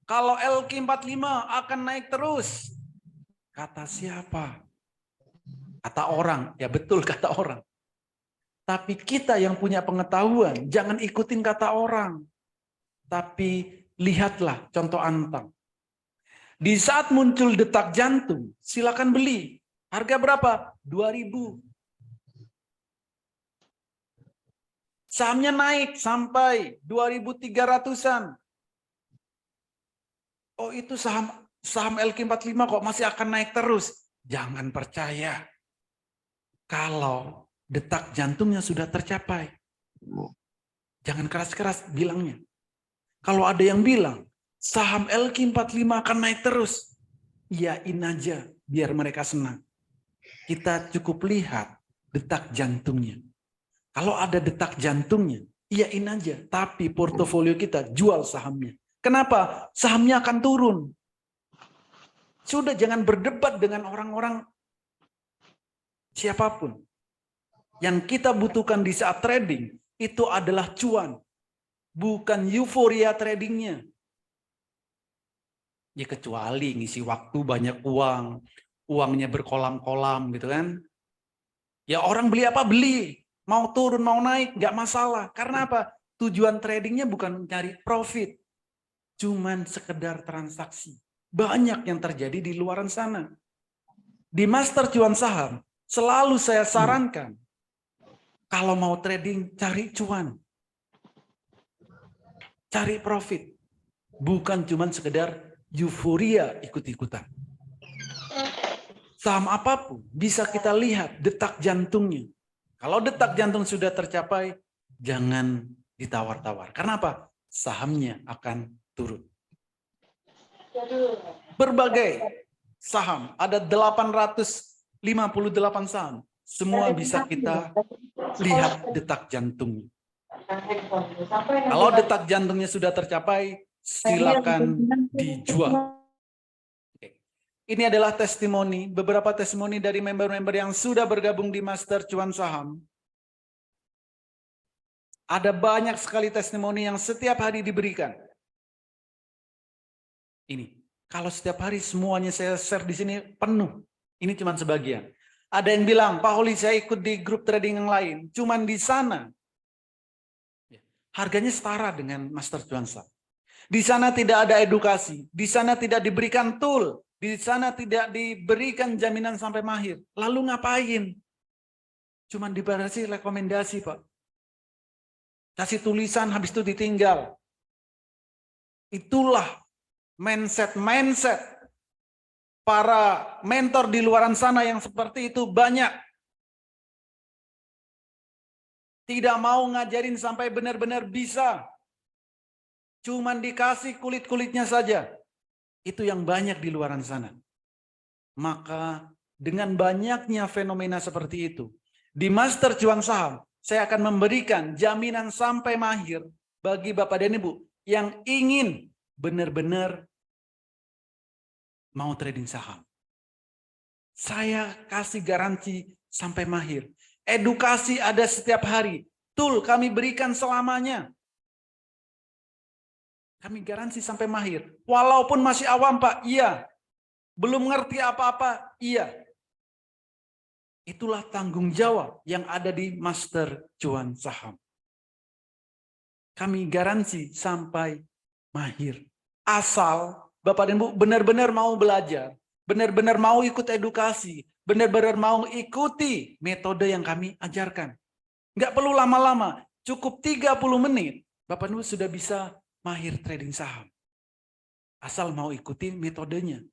Kalau LQ45 akan naik terus. Kata siapa? Kata orang. Ya betul kata orang. Tapi kita yang punya pengetahuan, jangan ikutin kata orang. Tapi lihatlah contoh Antang. Di saat muncul detak jantung, silakan beli. Harga berapa? 2.000. Sahamnya naik sampai 2.300-an. Oh itu saham LQ45 kok masih akan naik terus. Jangan percaya. Kalau detak jantungnya sudah tercapai. Jangan keras-keras bilangnya. Kalau ada yang bilang, saham LQ45 akan naik terus, iyain aja biar mereka senang. Kita cukup lihat detak jantungnya. Kalau ada detak jantungnya, iyain aja. Tapi portofolio kita jual sahamnya. Kenapa? Sahamnya akan turun. Sudah, jangan berdebat dengan orang-orang siapapun. Yang kita butuhkan di saat trading itu adalah cuan. Bukan euforia tradingnya. Ya kecuali ngisi waktu banyak uang. Uangnya berkolam-kolam gitu kan. Ya orang beli apa beli. Mau turun mau naik nggak masalah. Karena apa? Tujuan tradingnya bukan mencari profit. Cuman sekedar transaksi. Banyak yang terjadi di luaran sana. Di Master Cuan Saham selalu saya sarankan. Kalau mau trading cari cuan. Cari profit. Bukan cuman sekedar euforia ikut-ikutan. Saham apapun bisa kita lihat detak jantungnya. Kalau detak jantung sudah tercapai, jangan ditawar-tawar. Karena apa? Sahamnya akan turun. Berbagai saham, ada 858 saham. Semua bisa kita lihat detak jantungnya. Kalau detak jantungnya sudah tercapai, silakan dijual. Ini adalah testimoni, beberapa testimoni dari member-member yang sudah bergabung di Master Cuan Saham. Ada banyak sekali testimoni yang setiap hari diberikan. Ini, kalau setiap hari semuanya saya share di sini penuh. Ini cuma sebagian. Ada yang bilang, Pak Holi saya ikut di grup trading yang lain. Cuman di sana, harganya setara dengan Master Cuan Saham. Di sana tidak ada edukasi. Di sana tidak diberikan tool. Di sana tidak diberikan jaminan sampai mahir. Lalu ngapain? Cuman diberi rekomendasi, Pak. Kasih tulisan, habis itu ditinggal. Itulah mindset para mentor di luaran sana yang seperti itu banyak. Tidak mau ngajarin sampai benar-benar bisa. Cuman dikasih kulit-kulitnya saja. Itu yang banyak di luaran sana. Maka dengan banyaknya fenomena seperti itu, di Master Cuan Saham, saya akan memberikan jaminan sampai mahir bagi Bapak dan Ibu yang ingin benar-benar mau trading saham. Saya kasih garansi sampai mahir. Edukasi ada setiap hari. Tool kami berikan selamanya. Kami garansi sampai mahir. Walaupun masih awam, Pak, iya. Belum ngerti apa-apa, iya. Itulah tanggung jawab yang ada di Master Cuan Saham. Kami garansi sampai mahir. Asal Bapak dan Ibu benar-benar mau belajar, benar-benar mau ikut edukasi, benar-benar mau ikuti metode yang kami ajarkan. Nggak perlu lama-lama, cukup 30 menit, Bapak dan Ibu sudah bisa mahir trading saham. Asal mau ikuti metodenya.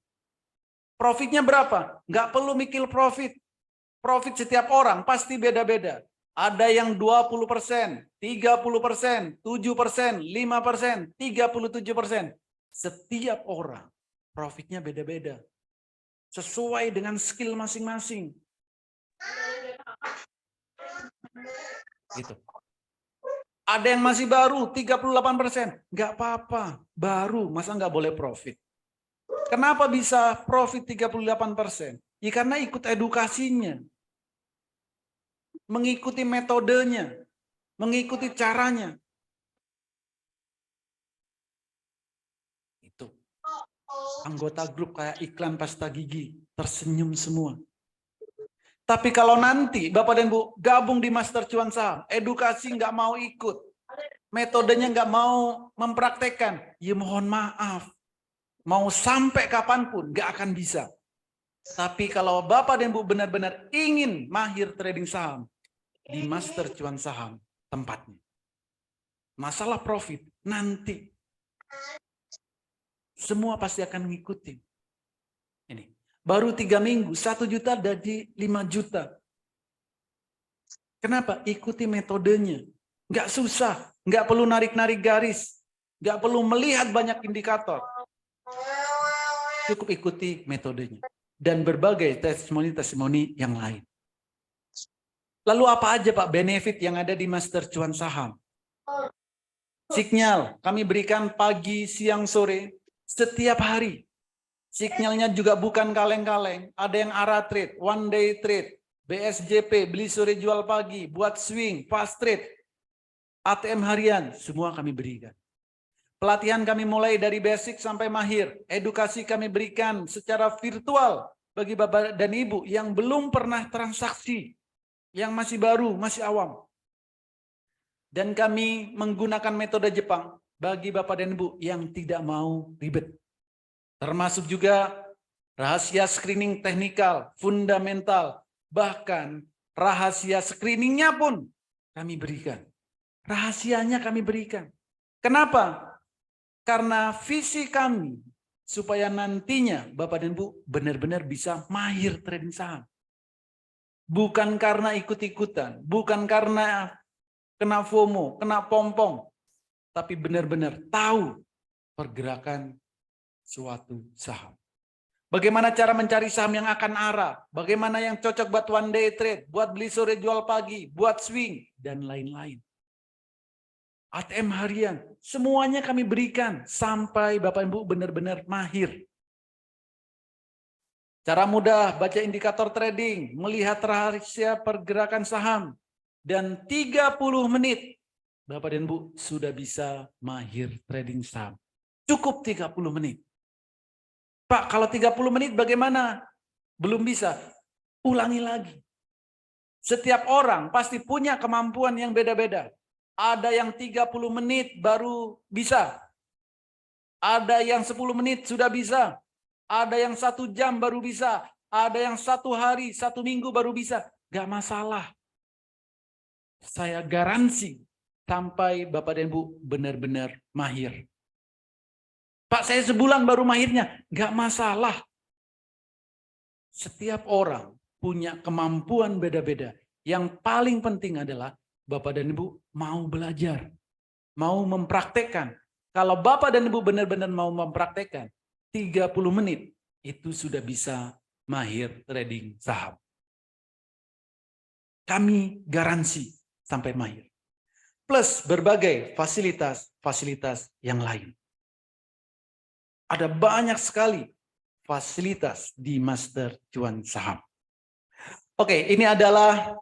Profitnya berapa? Nggak perlu mikir profit. Profit setiap orang pasti beda-beda. Ada yang 20%, 30%, 7%, 5%, 37%. Setiap orang profitnya beda-beda. Sesuai dengan skill masing-masing. Gitu. Ada yang masih baru 38%. Nggak apa-apa. Baru, masa nggak boleh profit? Kenapa bisa profit 38%? Ya karena ikut edukasinya. Mengikuti metodenya. Mengikuti caranya. Itu. Anggota grup kayak iklan pasta gigi. Tersenyum semua. Tapi kalau nanti Bapak dan Ibu gabung di Master Cuan Saham, edukasi nggak mau ikut, metodenya nggak mau mempraktekkan, ya mohon maaf. Mau sampai kapanpun nggak akan bisa. Tapi kalau Bapak dan Ibu benar-benar ingin mahir trading saham, di Master Cuan Saham tempatnya. Masalah profit nanti semua pasti akan mengikuti. Ini baru 3 minggu 1 juta jadi 5 juta. Kenapa? Ikuti metodenya. Nggak susah, nggak perlu narik-narik garis, nggak perlu melihat banyak indikator. Cukup ikuti metodenya. Dan berbagai testimoni-testimoni yang lain. Lalu apa aja Pak benefit yang ada di Master Cuan Saham? Sinyal kami berikan pagi, siang, sore, setiap hari. Sinyalnya juga bukan kaleng-kaleng. Ada yang ARA trade, one day trade, BSJP, beli sore jual pagi, buat swing, fast trade, ATM harian, semua kami berikan. Pelatihan kami mulai dari basic sampai mahir. Edukasi kami berikan secara virtual bagi Bapak dan Ibu yang belum pernah transaksi, yang masih baru, masih awam. Dan kami menggunakan metode Jepang bagi Bapak dan Ibu yang tidak mau ribet. Termasuk juga rahasia screening teknikal, fundamental, bahkan rahasia screeningnya pun kami berikan. Rahasianya kami berikan. Kenapa? Karena visi kami supaya nantinya Bapak dan Ibu benar-benar bisa mahir trading saham. Bukan karena ikut-ikutan, bukan karena kena FOMO, kena pompong, tapi benar-benar tahu pergerakan suatu saham. Bagaimana cara mencari saham yang akan arah, bagaimana yang cocok buat one day trade, buat beli sore jual pagi, buat swing, dan lain-lain. ATM harian, semuanya kami berikan sampai Bapak Ibu benar-benar mahir. Cara mudah baca indikator trading, melihat rahasia pergerakan saham, dan 30 menit Bapak dan Ibu sudah bisa mahir trading saham. Cukup 30 menit. Pak, kalau 30 menit bagaimana? Belum bisa. Ulangi lagi. Setiap orang pasti punya kemampuan yang beda-beda. Ada yang 30 menit baru bisa. Ada yang 10 menit sudah bisa. Ada yang 1 jam baru bisa. Ada yang 1 hari, 1 minggu baru bisa. Gak masalah. Saya garansi sampai Bapak dan Ibu benar-benar mahir. Pak, saya sebulan baru mahirnya. Gak masalah. Setiap orang punya kemampuan beda-beda. Yang paling penting adalah Bapak dan Ibu mau belajar. Mau mempraktekkan. Kalau Bapak dan Ibu benar-benar mau mempraktekkan, 30 menit itu sudah bisa mahir trading saham. Kami garansi sampai mahir. Plus berbagai fasilitas-fasilitas yang lain. Ada banyak sekali fasilitas di Master Cuan Saham. Oke, ini adalah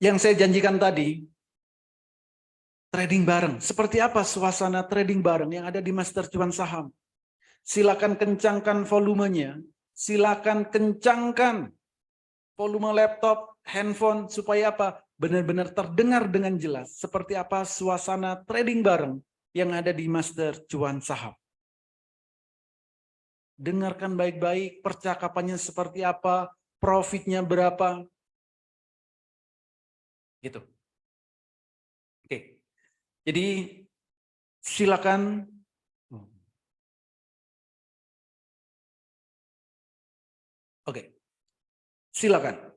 yang saya janjikan tadi. Trading bareng. Seperti apa suasana trading bareng yang ada di Master Cuan Saham? Silakan kencangkan volumenya. Silakan kencangkan volume laptop, handphone, supaya apa? Benar-benar terdengar dengan jelas. Seperti apa suasana trading bareng yang ada di Master Cuan Saham. Dengarkan baik-baik, percakapannya seperti apa, profitnya berapa. Gitu. Oke. Jadi silakan. Oke. Silakan.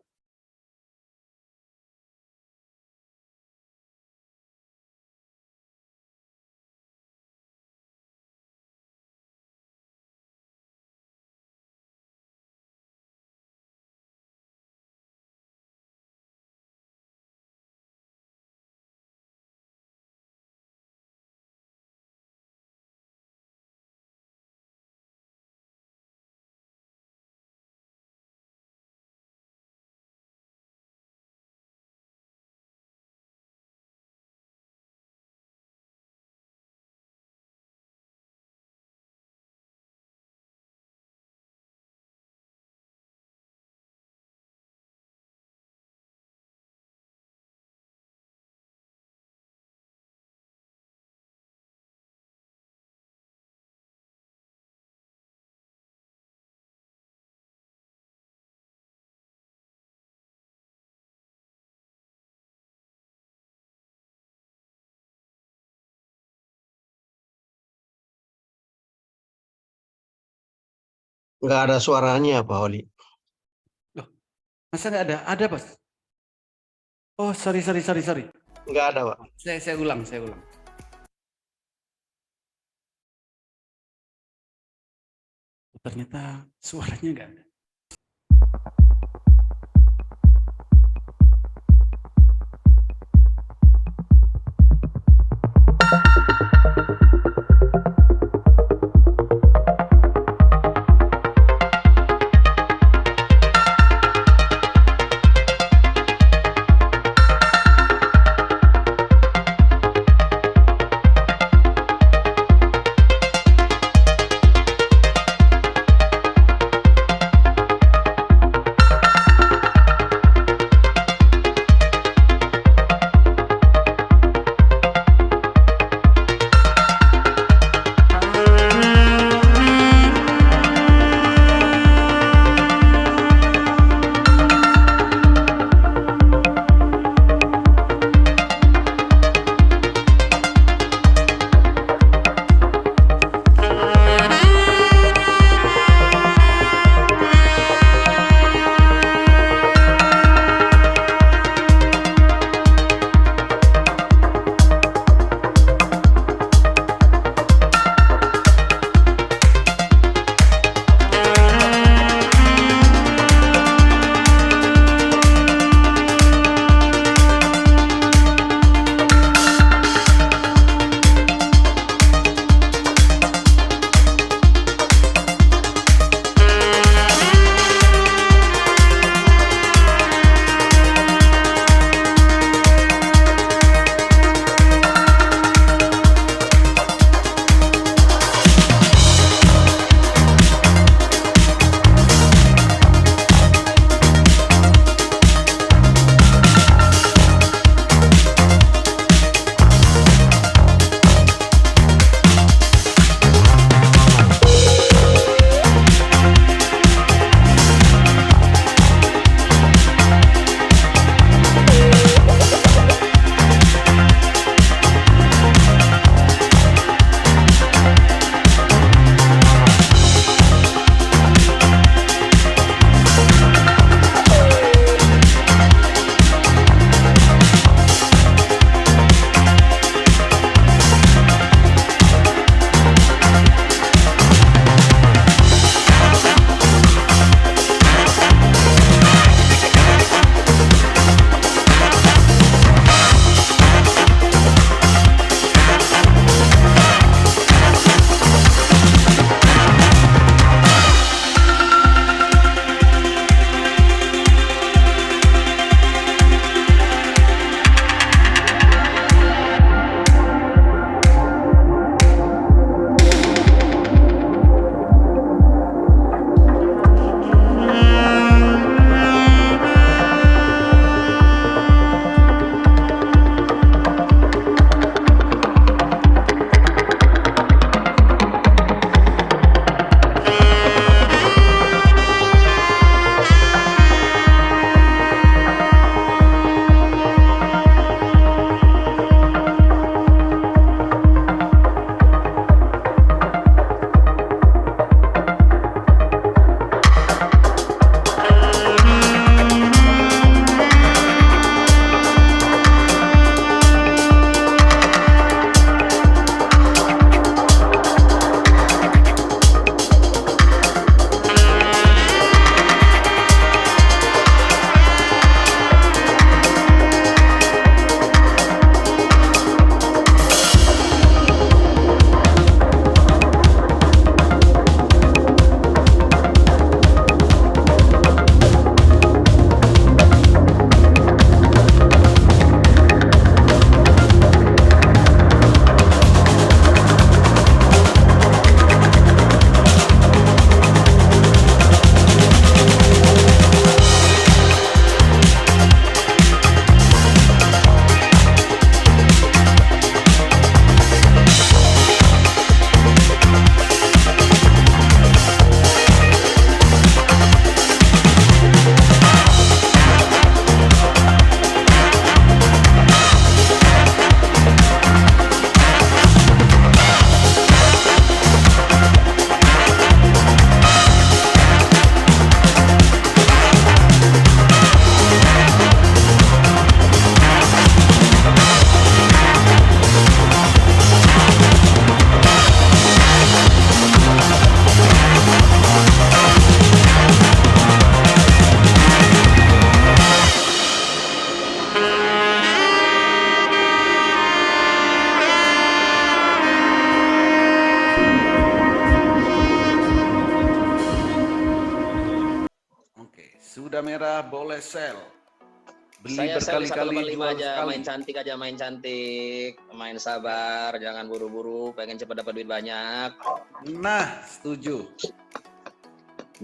Nggak ada suaranya, Pak Oli. Loh, Masa nggak ada? Ada, Bos. Oh, sorry. Nggak ada, Pak. Saya ulang. Ternyata suaranya nggak ada. merah boleh sell. Beli Saya sell di berkali-kali, 185 jual aja, sekali. main cantik aja, main cantik, main sabar, jangan buru-buru, pengen cepat dapat duit banyak. Nah, setuju.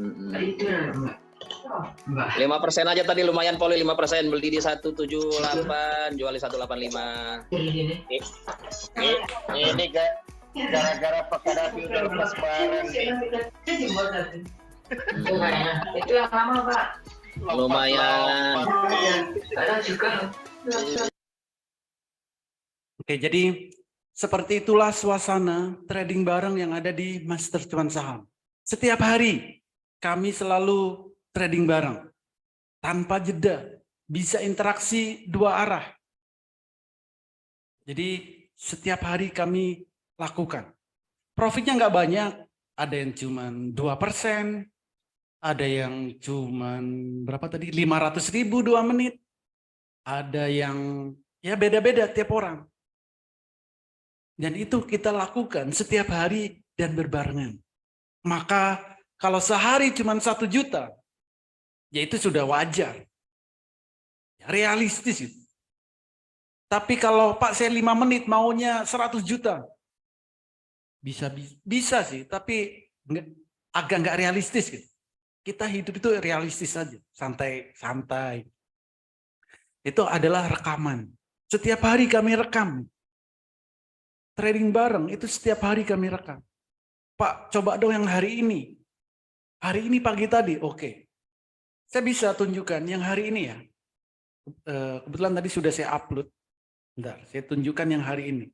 5% aja tadi lumayan Poli, 5%, beli di 178, jual di 185. Ini gara-gara perkara udah lepas barang nih. Itu yang lama, Pak. Lumayan. Kadang juga. Oke, jadi seperti itulah suasana trading bareng yang ada di Master Cuan Saham. Setiap hari kami selalu trading bareng tanpa jeda, bisa interaksi dua arah. Jadi setiap hari kami lakukan. Profitnya nggak banyak, ada yang cuma 2%, ada yang cuma berapa tadi 500.000 2 menit, ada yang ya beda-beda tiap orang. Dan itu kita lakukan setiap hari dan berbarengan. Maka kalau sehari cuma 1 juta, ya itu sudah wajar. Realistis itu. Tapi kalau Pak saya 5 menit maunya 100 juta. Bisa sih, tapi agak nggak realistis gitu. Kita hidup itu realistis saja, santai-santai. Itu adalah rekaman. Setiap hari kami rekam. Trading bareng itu setiap hari kami rekam. Pak, coba dong yang hari ini. Hari ini pagi tadi, oke. Saya bisa tunjukkan yang hari ini ya. Kebetulan tadi sudah saya upload. Bentar, saya tunjukkan yang hari ini.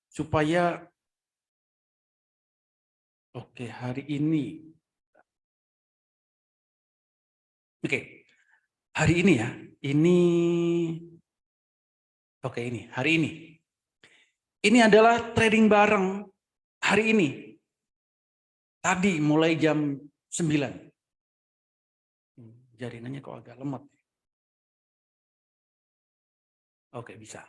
Supaya, oke, hari ini. Oke, hari ini ya. Ini, oke ini, hari ini. Ini adalah trading bareng hari ini. Tadi mulai jam 9. Jaringannya kok agak lemot. Oke, bisa.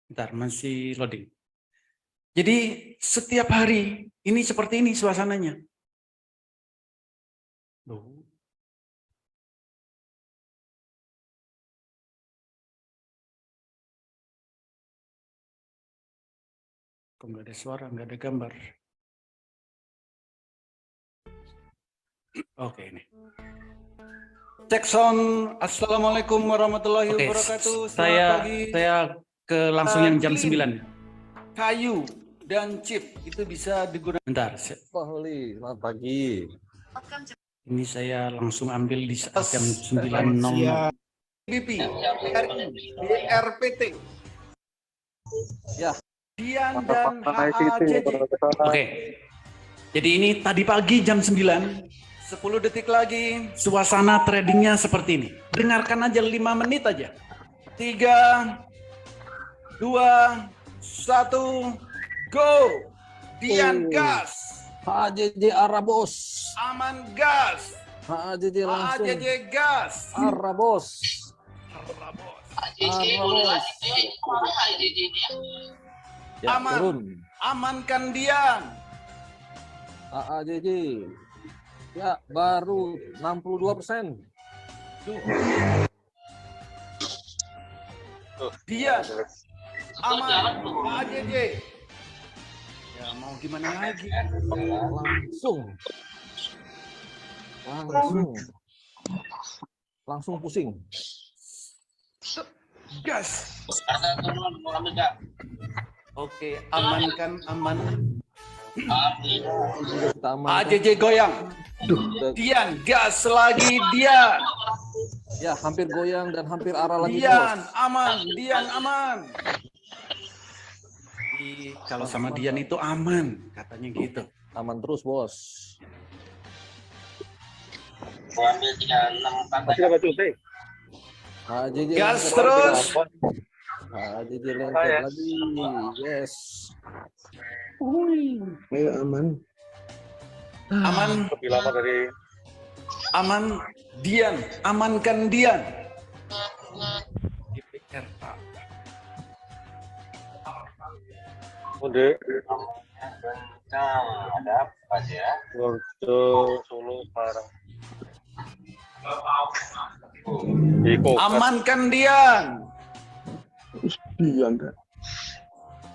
Bentar, masih loading. Jadi setiap hari ini seperti ini suasananya. Loh. Kok nggak ada suara, nggak ada gambar. Oke, ini. Cek sound. Assalamualaikum warahmatullahi wabarakatuh. Selamat pagi. Saya ke langsung yang jam 9. Kayu dan chip itu bisa digunakan. Bentar. Poli, selamat pagi. Ini saya langsung ambil di saat jam 9.00. BP, RPT. Ya. Dian dan HAJJ. Oke. Jadi ini tadi pagi jam 9. 10 detik lagi, suasana tradingnya seperti ini. Dengarkan aja 5 menit aja. 3, 2, 1, go! Dian gas! HAJJ arah bos. Aman gas! HAJJ langsung HAJJ gas! arah bos. Arah bos. Arah bos. Ya, Aman. turun. Amankan Dian. HAJJ. Ya, baru 62%. Dian. Aman. HAJJ. Ya mau gimana lagi? Langsung pusing. Gas. Oke, amankan, aman. Kita amankan. HAJJ goyang. Dian, gas lagi Dian. Ya, hampir goyang dan hampir arah lagi Dian, bos. aman. Dian, aman. Kalau sama Dian itu aman, katanya gitu. Aman terus bos. Masih dapat cuti. HAJJ Gas lengket terus. lagi. HAJJ lengket lagi. Yes. Ayo aman. Aman, Lebih lama dari aman. Dian, amankan Dian. DPR, Pak. Mudik. Ada apa ya? Worjo Solo Semarang. Amankan Dian.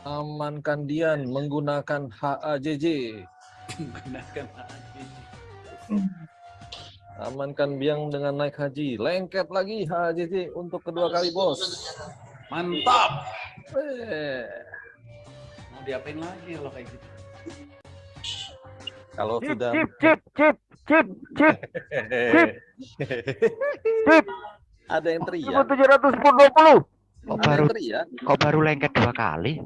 Amankan Dian menggunakan HAJJ. Menggunakan HAJJ. Amankan Biang dengan naik haji. Lengket lagi HAJJ untuk kedua kali, bos. Mantap. Mau Mau diapain lagi kalau kayak gitu? Kalau sudah ada yang teriak. 720. Ada Kok yang baru teriak. lengket 2 kali?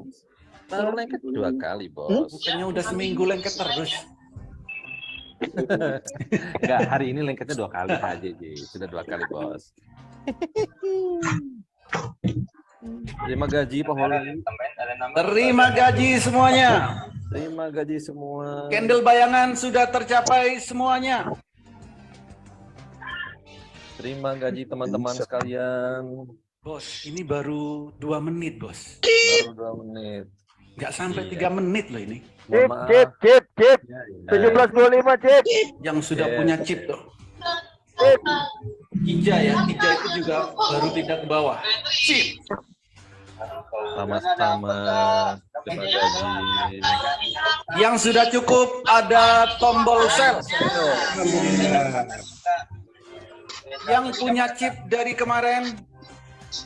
Baru lengket 2 kali, bos. Bukannya udah seminggu lengket terus. Enggak, hari ini lengketnya 2 kali HAJJ. Sudah 2 kali, bos. Terima gaji, Pak Holi. Terima gaji semuanya. Terima gaji semua. Candle bayangan sudah tercapai semuanya. Terima gaji teman-teman sekalian. Bos, ini baru 2 menit, bos. Baru 2 menit. Nggak sampai Iya. 3 menit loh ini. Mohon maaf. Chip. Ya, ya. 1725, Chip. Yang sudah Yes. punya chip tuh. Ija ya, Ija itu juga baru pindah ke bawah. Chip. Sama-sama. Terima gaji. Yang sudah cukup ada tombol sel. Yang punya chip dari kemarin,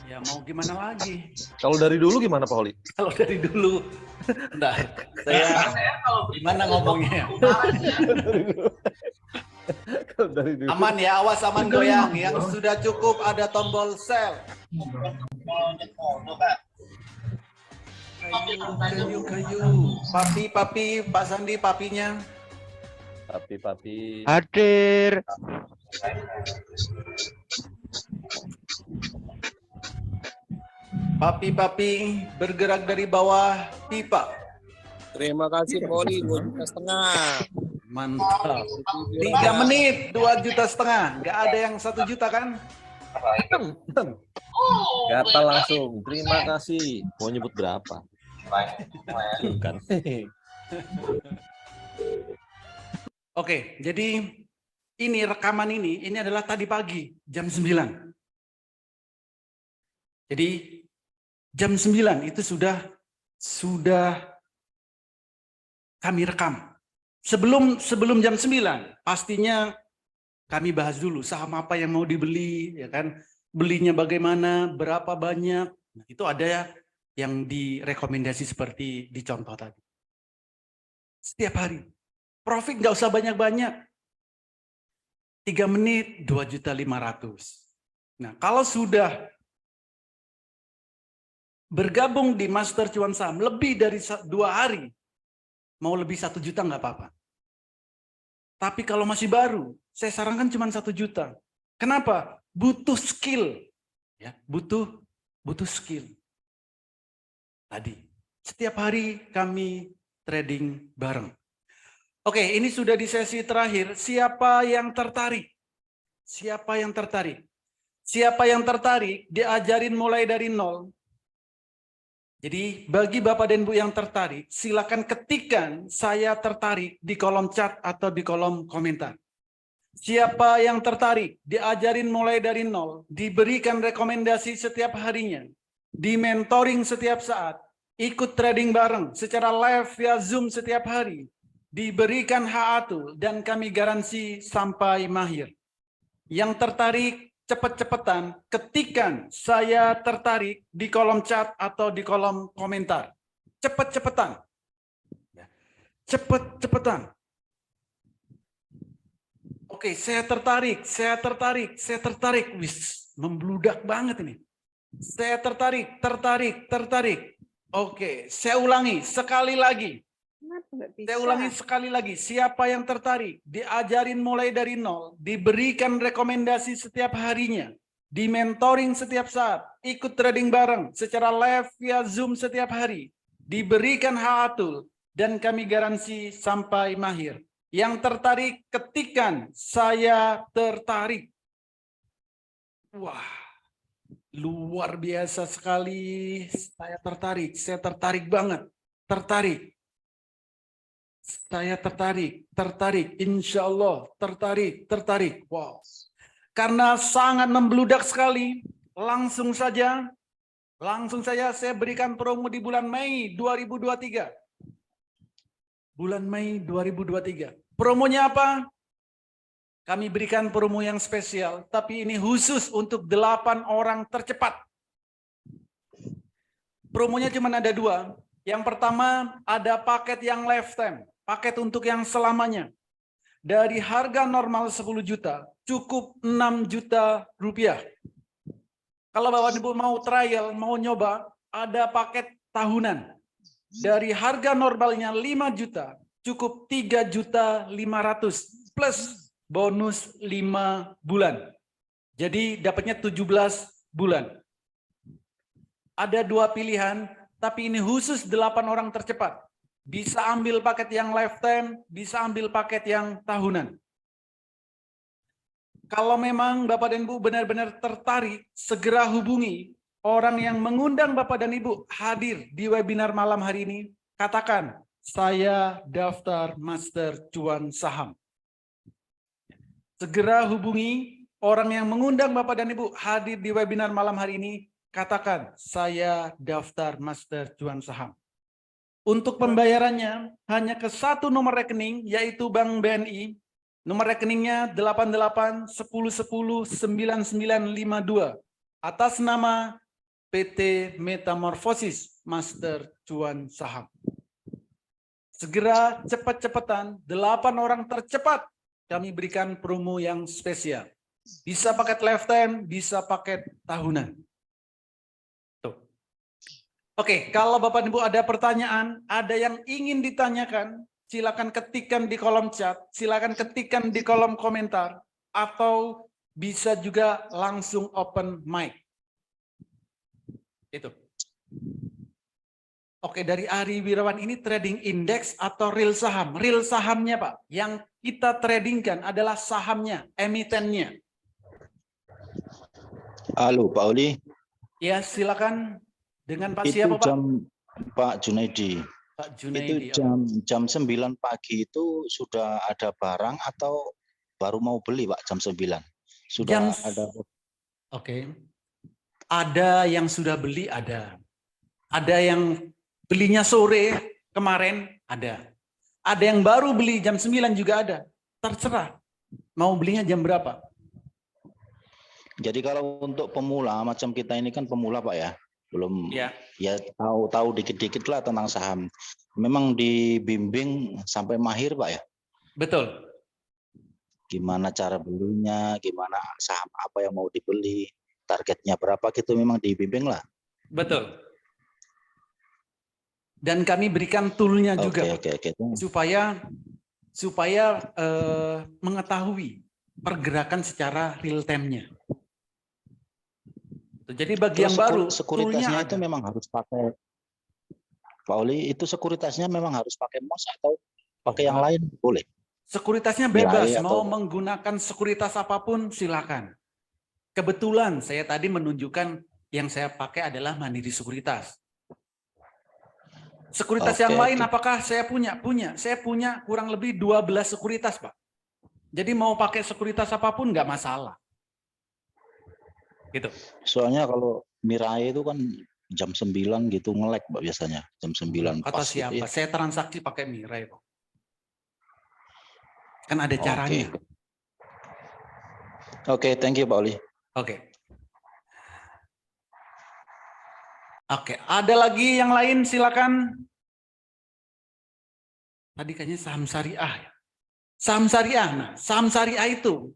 ya mau gimana lagi? Kalau dari dulu gimana, Pak Holi? Kalau dari dulu, enggak, saya gimana ngomongnya? Kalau dari dulu. Aman ya, awas aman goyang. Yang sudah cukup ada tombol sel. Kayu. Papi, Pak Sandi, papinya. Papi. Hadir. Papi bergerak dari bawah pipa. Terima kasih Poli, 2,5 juta. Mantap. 3 menit, 2,5 juta. Nggak ada yang 1 juta kan? Gatal langsung. Terima kasih. Mau nyebut berapa? Bukan. Oke, jadi ini rekaman ini adalah tadi pagi jam 9. Jadi jam 9 itu sudah kami rekam. Sebelum jam 9 pastinya kami bahas dulu saham apa yang mau dibeli, ya kan? Belinya bagaimana, berapa banyak. Nah, itu ada yang direkomendasi seperti di contoh tadi. Setiap hari. Profit nggak usah banyak-banyak. 3 menit 2.500.000. Nah, kalau sudah bergabung di Master Cuan Saham lebih dari 2 hari, mau lebih 1 juta nggak apa-apa. Tapi kalau masih baru, saya sarankan cuma 1 juta. Kenapa? Butuh skill. Ya, butuh skill. Tadi, setiap hari kami trading bareng. Oke, ini sudah di sesi terakhir. Siapa yang tertarik? Siapa yang tertarik? Siapa yang tertarik diajarin mulai dari nol. Jadi bagi Bapak dan Ibu yang tertarik, silakan ketikkan saya tertarik di kolom chat atau di kolom komentar. Siapa yang tertarik diajarin mulai dari nol, diberikan rekomendasi setiap harinya, di mentoring setiap saat, ikut trading bareng secara live via Zoom setiap hari, diberikan HA dan kami garansi sampai mahir. Yang tertarik cepet-cepetan ketikkan saya tertarik di kolom chat atau di kolom komentar. Cepet-cepetan. Cepet-cepetan. Oke, saya tertarik. Wis, membludak banget ini. Saya tertarik. Oke, saya ulangi sekali lagi. Siapa yang tertarik, diajarin mulai dari nol, diberikan rekomendasi setiap harinya, di mentoring setiap saat, ikut trading bareng secara live via Zoom setiap hari, diberikan HA dan kami garansi sampai mahir. Yang tertarik, ketikkan saya tertarik. Wah, luar biasa sekali. Saya tertarik banget. Saya tertarik, insya Allah tertarik. Wow. Karena sangat membludak sekali, langsung saja saya berikan promo di bulan Mei 2023. Bulan Mei 2023. Promonya apa? Kami berikan promo yang spesial, tapi ini khusus untuk 8 orang tercepat. Promonya cuma ada 2. Yang pertama ada paket yang lifetime, paket untuk yang selamanya. Dari harga normal 10 juta, cukup 6 juta rupiah. Kalau Bapak Ibu mau trial, mau nyoba, ada paket tahunan. Dari harga normalnya 5 juta, cukup 3.500.000 plus bonus 5 bulan. Jadi dapatnya 17 bulan. Ada 2 pilihan, tapi ini khusus 8 orang tercepat. Bisa ambil paket yang lifetime, bisa ambil paket yang tahunan. Kalau memang Bapak dan Ibu benar-benar tertarik, segera hubungi orang yang mengundang Bapak dan Ibu hadir di webinar malam hari ini. Katakan, saya daftar Master Cuan Saham. Segera hubungi orang yang mengundang Bapak dan Ibu hadir di webinar malam hari ini. Katakan, saya daftar Master Cuan Saham. Untuk pembayarannya hanya ke 1 nomor rekening, yaitu Bank BNI. Nomor rekeningnya 8810109952 atas nama PT Metamorfosis Master Cuan Saham. Segera cepat-cepatan 8 orang tercepat kami berikan promo yang spesial. Bisa paket lifetime, bisa paket tahunan. Tuh. Oke, kalau Bapak Ibu ada pertanyaan, ada yang ingin ditanyakan, silakan ketikkan di kolom chat, silakan ketikkan di kolom komentar, atau bisa juga langsung open mic. Itu. Oke, dari Ari Wirawan ini trading indeks atau real saham? Real sahamnya, Pak. Yang kita tradingkan adalah sahamnya, emitennya. Halo, Pak Oli. Ya, silakan. Dengan Pak Itu siapa, Pak? Pak Junaidi. Pak Junaidi. Itu jam 9 pagi itu sudah ada barang atau baru mau beli, Pak, jam 9? Sudah ada. Oke. Ada yang sudah beli, ada. Ada yang belinya sore kemarin, ada. Ada yang baru beli jam 9 juga ada. Terserah. Mau belinya jam berapa? Jadi kalau untuk pemula macam kita ini kan pemula, Pak ya. Belum ya tahu dikit-dikit lah tentang saham. Memang dibimbing sampai mahir, Pak ya. Betul. Gimana cara belinya, gimana saham apa yang mau dibeli, targetnya berapa gitu, memang dibimbing lah. Betul. Dan kami berikan toolnya juga supaya mengetahui pergerakan secara real time-nya. Jadi bagi yang baru, sekuritasnya itu memang harus pakai, Pak Oli, itu sekuritasnya memang harus pakai MOS atau pakai yang lain boleh? Sekuritasnya bebas, mau menggunakan sekuritas apapun silakan. Kebetulan saya tadi menunjukkan yang saya pakai adalah Mandiri Sekuritas. Sekuritas yang lain apakah saya punya? Punya. Saya punya kurang lebih 12 sekuritas, Pak. Jadi mau pakai sekuritas apapun nggak masalah. Gitu. Soalnya kalau Mirai itu kan jam 9 gitu nge-lag, Pak, biasanya. Jam 9 Kata siapa? Gitu ya. Saya transaksi pakai Mirai, Pak. Kan ada caranya. Oke, thank you, Pak Oli. Oke, ada lagi yang lain silakan. Tadi kayaknya saham syariah. Saham syariah. Nah, saham syariah itu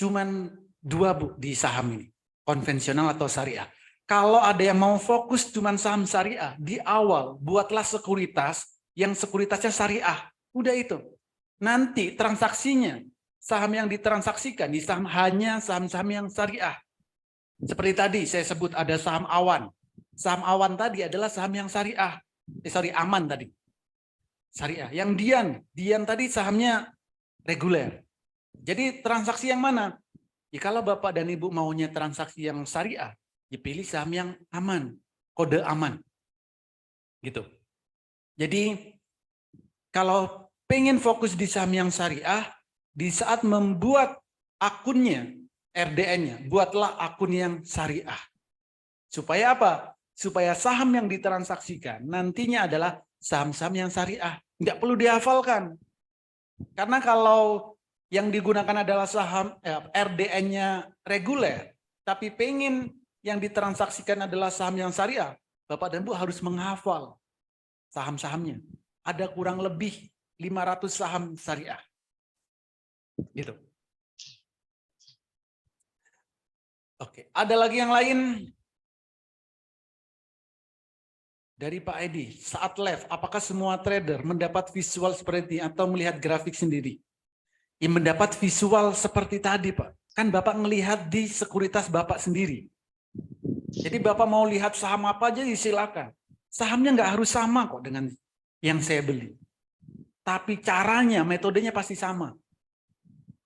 cuman 2, Bu, di saham ini. Konvensional atau syariah. Kalau ada yang mau fokus cuman saham syariah, di awal buatlah sekuritas yang sekuritasnya syariah. Udah itu. Nanti transaksinya, saham yang ditransaksikan di saham hanya saham-saham yang syariah. Seperti tadi saya sebut ada saham awan. Saham awan tadi adalah saham yang syariah. Aman tadi. Syariah. Yang Dian tadi sahamnya reguler. Jadi transaksi yang mana? Ya kalau Bapak dan Ibu maunya transaksi yang syariah, ya pilih saham yang aman, kode aman. Gitu. Jadi kalau pengen fokus di saham yang syariah, di saat membuat akunnya, RDN-nya, buatlah akun yang syariah. Supaya apa? Supaya saham yang ditransaksikan nantinya adalah saham-saham yang syariah. Nggak perlu dihafalkan. Karena kalau yang digunakan adalah saham RDN-nya reguler, tapi pengen yang ditransaksikan adalah saham yang syariah, Bapak dan Ibu harus menghafal saham-sahamnya. Ada kurang lebih 500 saham syariah. Gitu. Oke, ada lagi yang lain? Dari Pak Edi, saat live, apakah semua trader mendapat visual seperti ini atau melihat grafik sendiri? Yang mendapat visual seperti tadi, Pak. Kan Bapak melihat di sekuritas Bapak sendiri. Jadi Bapak mau lihat saham apa aja, silakan. Sahamnya nggak harus sama kok dengan yang saya beli. Tapi caranya, metodenya pasti sama.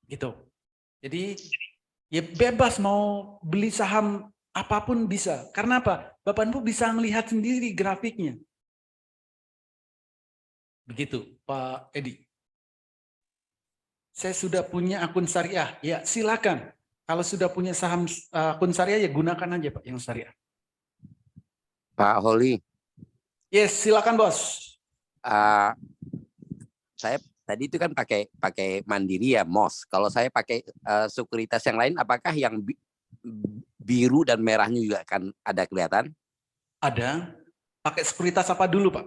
Gitu. Jadi ya bebas mau beli saham apapun bisa. Karena apa? Bapak Ibu bisa melihat sendiri grafiknya. Begitu, Pak Edi. Saya sudah punya akun syariah. Ya, silakan. Kalau sudah punya saham akun syariah, ya gunakan aja, Pak, yang syariah. Pak Holi, Yes, silakan, Bos. saya tadi itu kan pakai Mandiri ya, MOS. Kalau saya pakai sekuritas yang lain, apakah yang biru dan merahnya juga akan ada kelihatan? Ada. Pakai sekuritas apa dulu, Pak?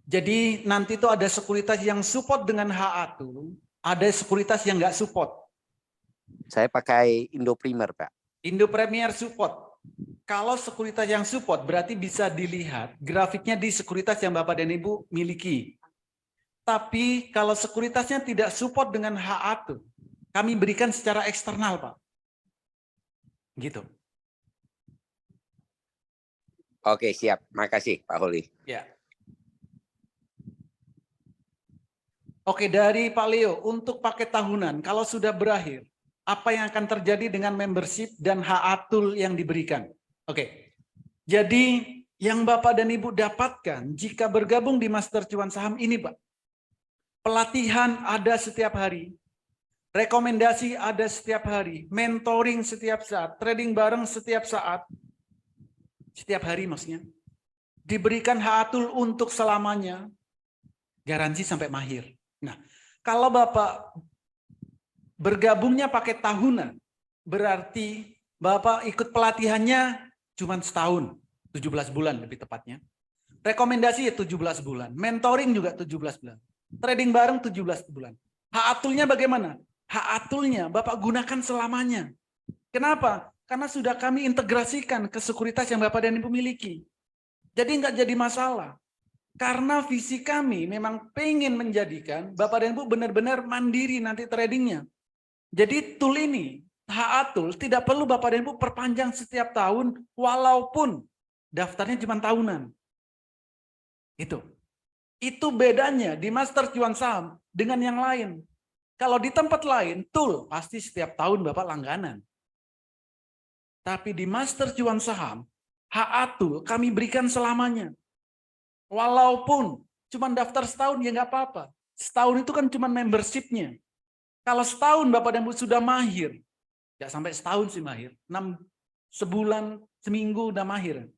Jadi nanti itu ada sekuritas yang support dengan HA tuh, ada sekuritas yang nggak support. Saya pakai Indo Primer, Pak. Indo Premier support. Kalau sekuritas yang support berarti bisa dilihat grafiknya di sekuritas yang Bapak dan Ibu miliki. Tapi kalau sekuritasnya tidak support dengan HA tuh, kami berikan secara eksternal, Pak. Gitu. Oke, siap. Makasih, Pak Holi. Ya. Oke, dari Pak Leo, untuk paket tahunan, kalau sudah berakhir, apa yang akan terjadi dengan membership dan HA tool yang diberikan? Oke, jadi yang Bapak dan Ibu dapatkan jika bergabung di Master Cuan Saham ini, Pak. Pelatihan ada setiap hari, rekomendasi ada setiap hari, mentoring setiap saat, trading bareng setiap saat, setiap hari maksudnya. Diberikan HA tool untuk selamanya, garansi sampai mahir. Nah, kalau Bapak bergabungnya pakai tahunan, berarti Bapak ikut pelatihannya cuma setahun, 17 bulan lebih tepatnya. Rekomendasi ya 17 bulan, mentoring juga 17 bulan. Trading bareng 17 bulan. HA tool-nya bagaimana? HA tool-nya Bapak gunakan selamanya. Kenapa? Karena sudah kami integrasikan ke sekuritas yang Bapak dan Ibu miliki. Jadi nggak jadi masalah. Karena visi kami memang pengen menjadikan Bapak dan Ibu benar-benar mandiri nanti tradingnya. Jadi tool ini, HA tool, tidak perlu Bapak dan Ibu perpanjang setiap tahun walaupun daftarnya cuma tahunan. Itu bedanya di Master Cuan Saham dengan yang lain. Kalau di tempat lain, tool pasti setiap tahun Bapak langganan. Tapi di Master Cuan Saham, HA tool kami berikan selamanya. Walaupun cuma daftar setahun ya nggak apa-apa. Setahun itu kan cuma membershipnya. Kalau setahun Bapak dan Ibu sudah mahir, nggak sampai setahun sih mahir, 6 sebulan, seminggu udah mahir.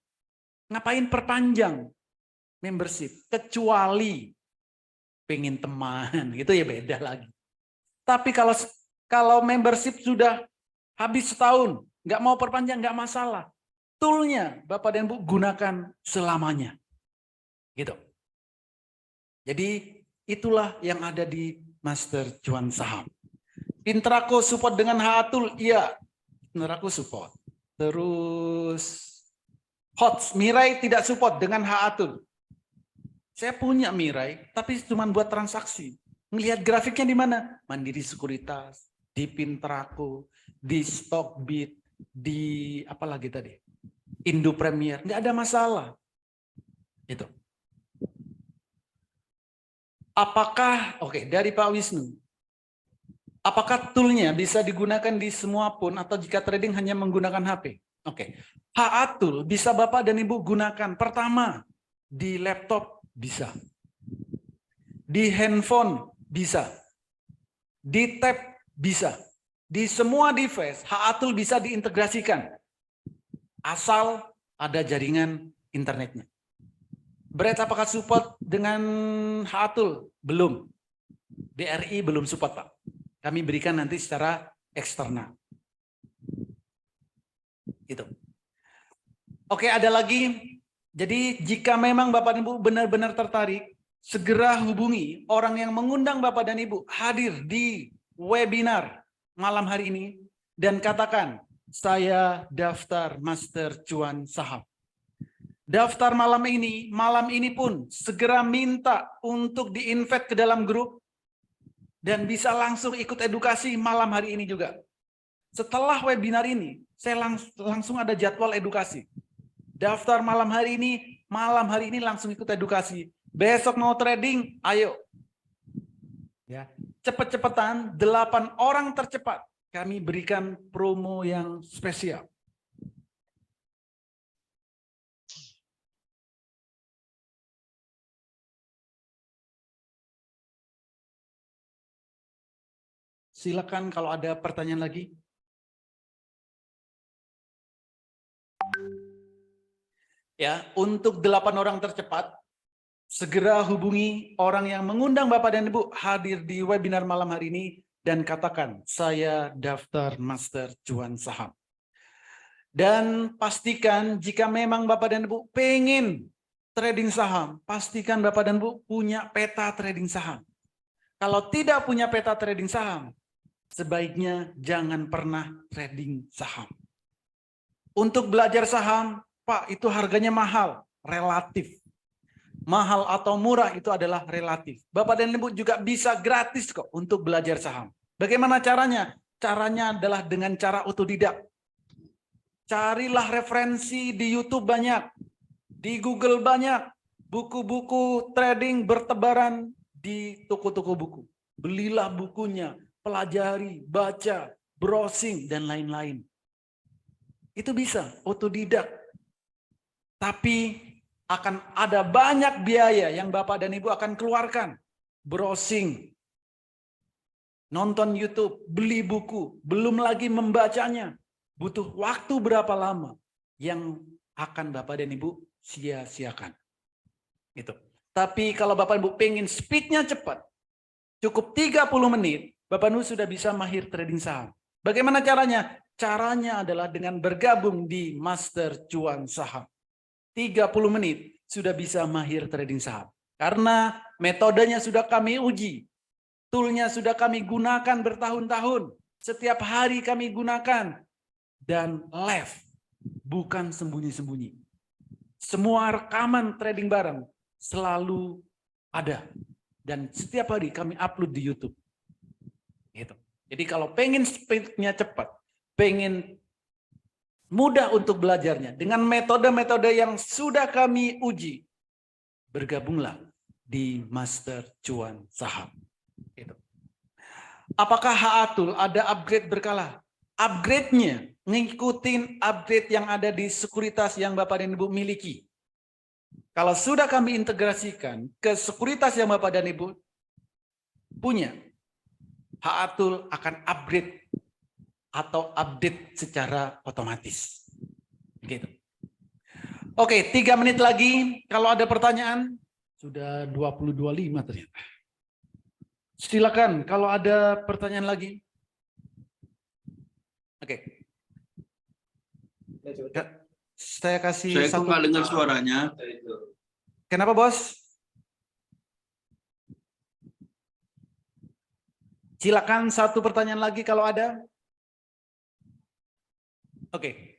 Ngapain perpanjang membership? Kecuali pengen teman, gitu ya beda lagi. Tapi kalau membership sudah habis setahun, nggak mau perpanjang, nggak masalah. Toolnya Bapak dan Ibu gunakan selamanya. Gitu. Jadi itulah yang ada di Master Cuan Saham. Intraco support dengan HA tool, iya. Intraco support. Terus HOTS, Mirai tidak support dengan HA tool. Saya punya Mirai, tapi cuma buat transaksi. Melihat grafiknya di mana? Mandiri Sekuritas, di Pintraco, di Stockbit, di apa lagi tadi? Indo Premier, nggak ada masalah. Itu. Apakah, oke, dari Pak Wisnu, apakah toolnya bisa digunakan di semua pun atau jika trading hanya menggunakan HP? Oke, HA tool bisa Bapak dan Ibu gunakan. Pertama, di laptop bisa, di handphone bisa, di tab bisa, Di semua device, Haatul bisa diintegrasikan. Asal ada jaringan internetnya. Brad, apakah support dengan Haatul? Belum. BRI belum support, Pak. Kami berikan nanti secara eksternal. Gitu. Oke, ada lagi. Jadi jika memang Bapak dan Ibu benar-benar tertarik, segera hubungi orang yang mengundang Bapak dan Ibu hadir di webinar malam hari ini dan katakan, saya daftar Master Cuan Saham. Daftar malam ini pun segera minta untuk di-invite ke dalam grup dan bisa langsung ikut edukasi malam hari ini juga. Setelah webinar ini, saya langsung ada jadwal edukasi. Daftar malam hari ini langsung ikut edukasi. Besok mau trading, ayo. Ya, cepet-cepetan 8 orang tercepat kami berikan promo yang spesial. Silakan kalau ada pertanyaan lagi. Ya, untuk 8 orang tercepat, segera hubungi orang yang mengundang Bapak dan Ibu hadir di webinar malam hari ini dan katakan, saya daftar Master Cuan Saham. Dan pastikan jika memang Bapak dan Ibu pengen trading saham, pastikan Bapak dan Ibu punya peta trading saham. Kalau tidak punya peta trading saham, sebaiknya jangan pernah trading saham. Untuk belajar saham, Pak, itu harganya mahal, relatif. Mahal atau murah itu adalah relatif. Bapak dan Ibu juga bisa gratis kok untuk belajar saham. Bagaimana caranya? Caranya adalah dengan cara otodidak. Carilah referensi di YouTube banyak, di Google banyak, buku-buku trading bertebaran di toko-toko buku. Belilah bukunya, pelajari, baca, browsing, dan lain-lain. Itu bisa, otodidak. Tapi akan ada banyak biaya yang Bapak dan Ibu akan keluarkan. Browsing, nonton YouTube, beli buku, belum lagi membacanya. Butuh waktu berapa lama yang akan Bapak dan Ibu sia-siakan. Gitu. Tapi kalau Bapak Ibu pengen speednya cepat, cukup 30 menit, Bapak Ibu sudah bisa mahir trading saham. Bagaimana caranya? Caranya adalah dengan bergabung di Master Cuan Saham. 30 menit sudah bisa mahir trading saham. Karena metodenya sudah kami uji. Toolnya sudah kami gunakan bertahun-tahun. Setiap hari kami gunakan. Dan live. Bukan sembunyi-sembunyi. Semua rekaman trading bareng selalu ada. Dan setiap hari kami upload di YouTube. Gitu. Jadi kalau pengen speednya cepat, pengen mudah untuk belajarnya dengan metode-metode yang sudah kami uji, bergabunglah di Master Cuan Saham. Gitu. Apakah Haatul ada upgrade berkala? Upgrade-nya ngikutin upgrade yang ada di sekuritas yang Bapak dan Ibu miliki. Kalau sudah kami integrasikan ke sekuritas yang Bapak dan Ibu punya, Haatul akan upgrade atau update secara otomatis. Gitu. Oke, 3 menit lagi. Kalau ada pertanyaan, sudah 20.25 ternyata. Silakan kalau ada pertanyaan lagi. Oke. Saya kasih Saya kok nggak dengar suaranya. Kenapa, Bos? Silakan satu pertanyaan lagi kalau ada. Oke.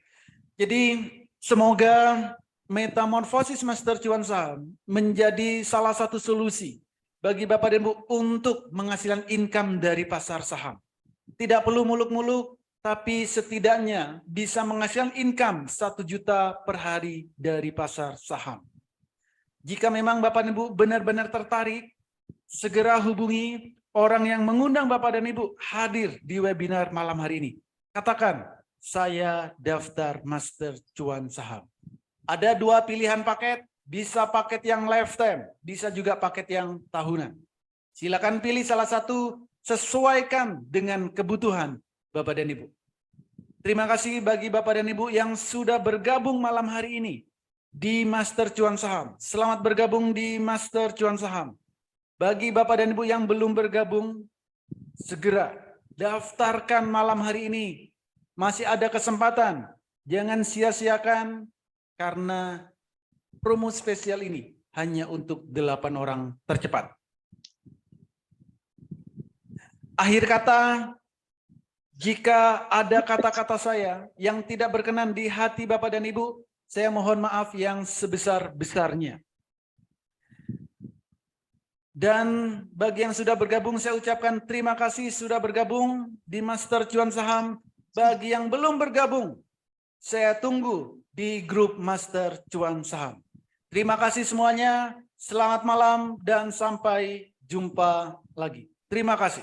Jadi semoga metamorfosis Master Cuan Saham menjadi salah satu solusi bagi Bapak dan Ibu untuk menghasilkan income dari pasar saham. Tidak perlu muluk-muluk, tapi setidaknya bisa menghasilkan income 1 juta per hari dari pasar saham. Jika memang Bapak dan Ibu benar-benar tertarik, segera hubungi orang yang mengundang Bapak dan Ibu hadir di webinar malam hari ini. Katakan, saya daftar Master Cuan Saham. Ada 2 pilihan paket, bisa paket yang lifetime, bisa juga paket yang tahunan. Silakan pilih salah satu, sesuaikan dengan kebutuhan Bapak dan Ibu. Terima kasih bagi Bapak dan Ibu yang sudah bergabung malam hari ini di Master Cuan Saham. Selamat bergabung di Master Cuan Saham. Bagi Bapak dan Ibu yang belum bergabung, segera daftarkan malam hari ini. Masih ada kesempatan. Jangan sia-siakan karena promo spesial ini hanya untuk 8 orang tercepat. Akhir kata, jika ada kata-kata saya yang tidak berkenan di hati Bapak dan Ibu, saya mohon maaf yang sebesar-besarnya. Dan bagi yang sudah bergabung, saya ucapkan terima kasih sudah bergabung di Master Cuan Saham. Bagi yang belum bergabung, saya tunggu di grup Master Cuan Saham. Terima kasih semuanya, selamat malam dan sampai jumpa lagi. Terima kasih.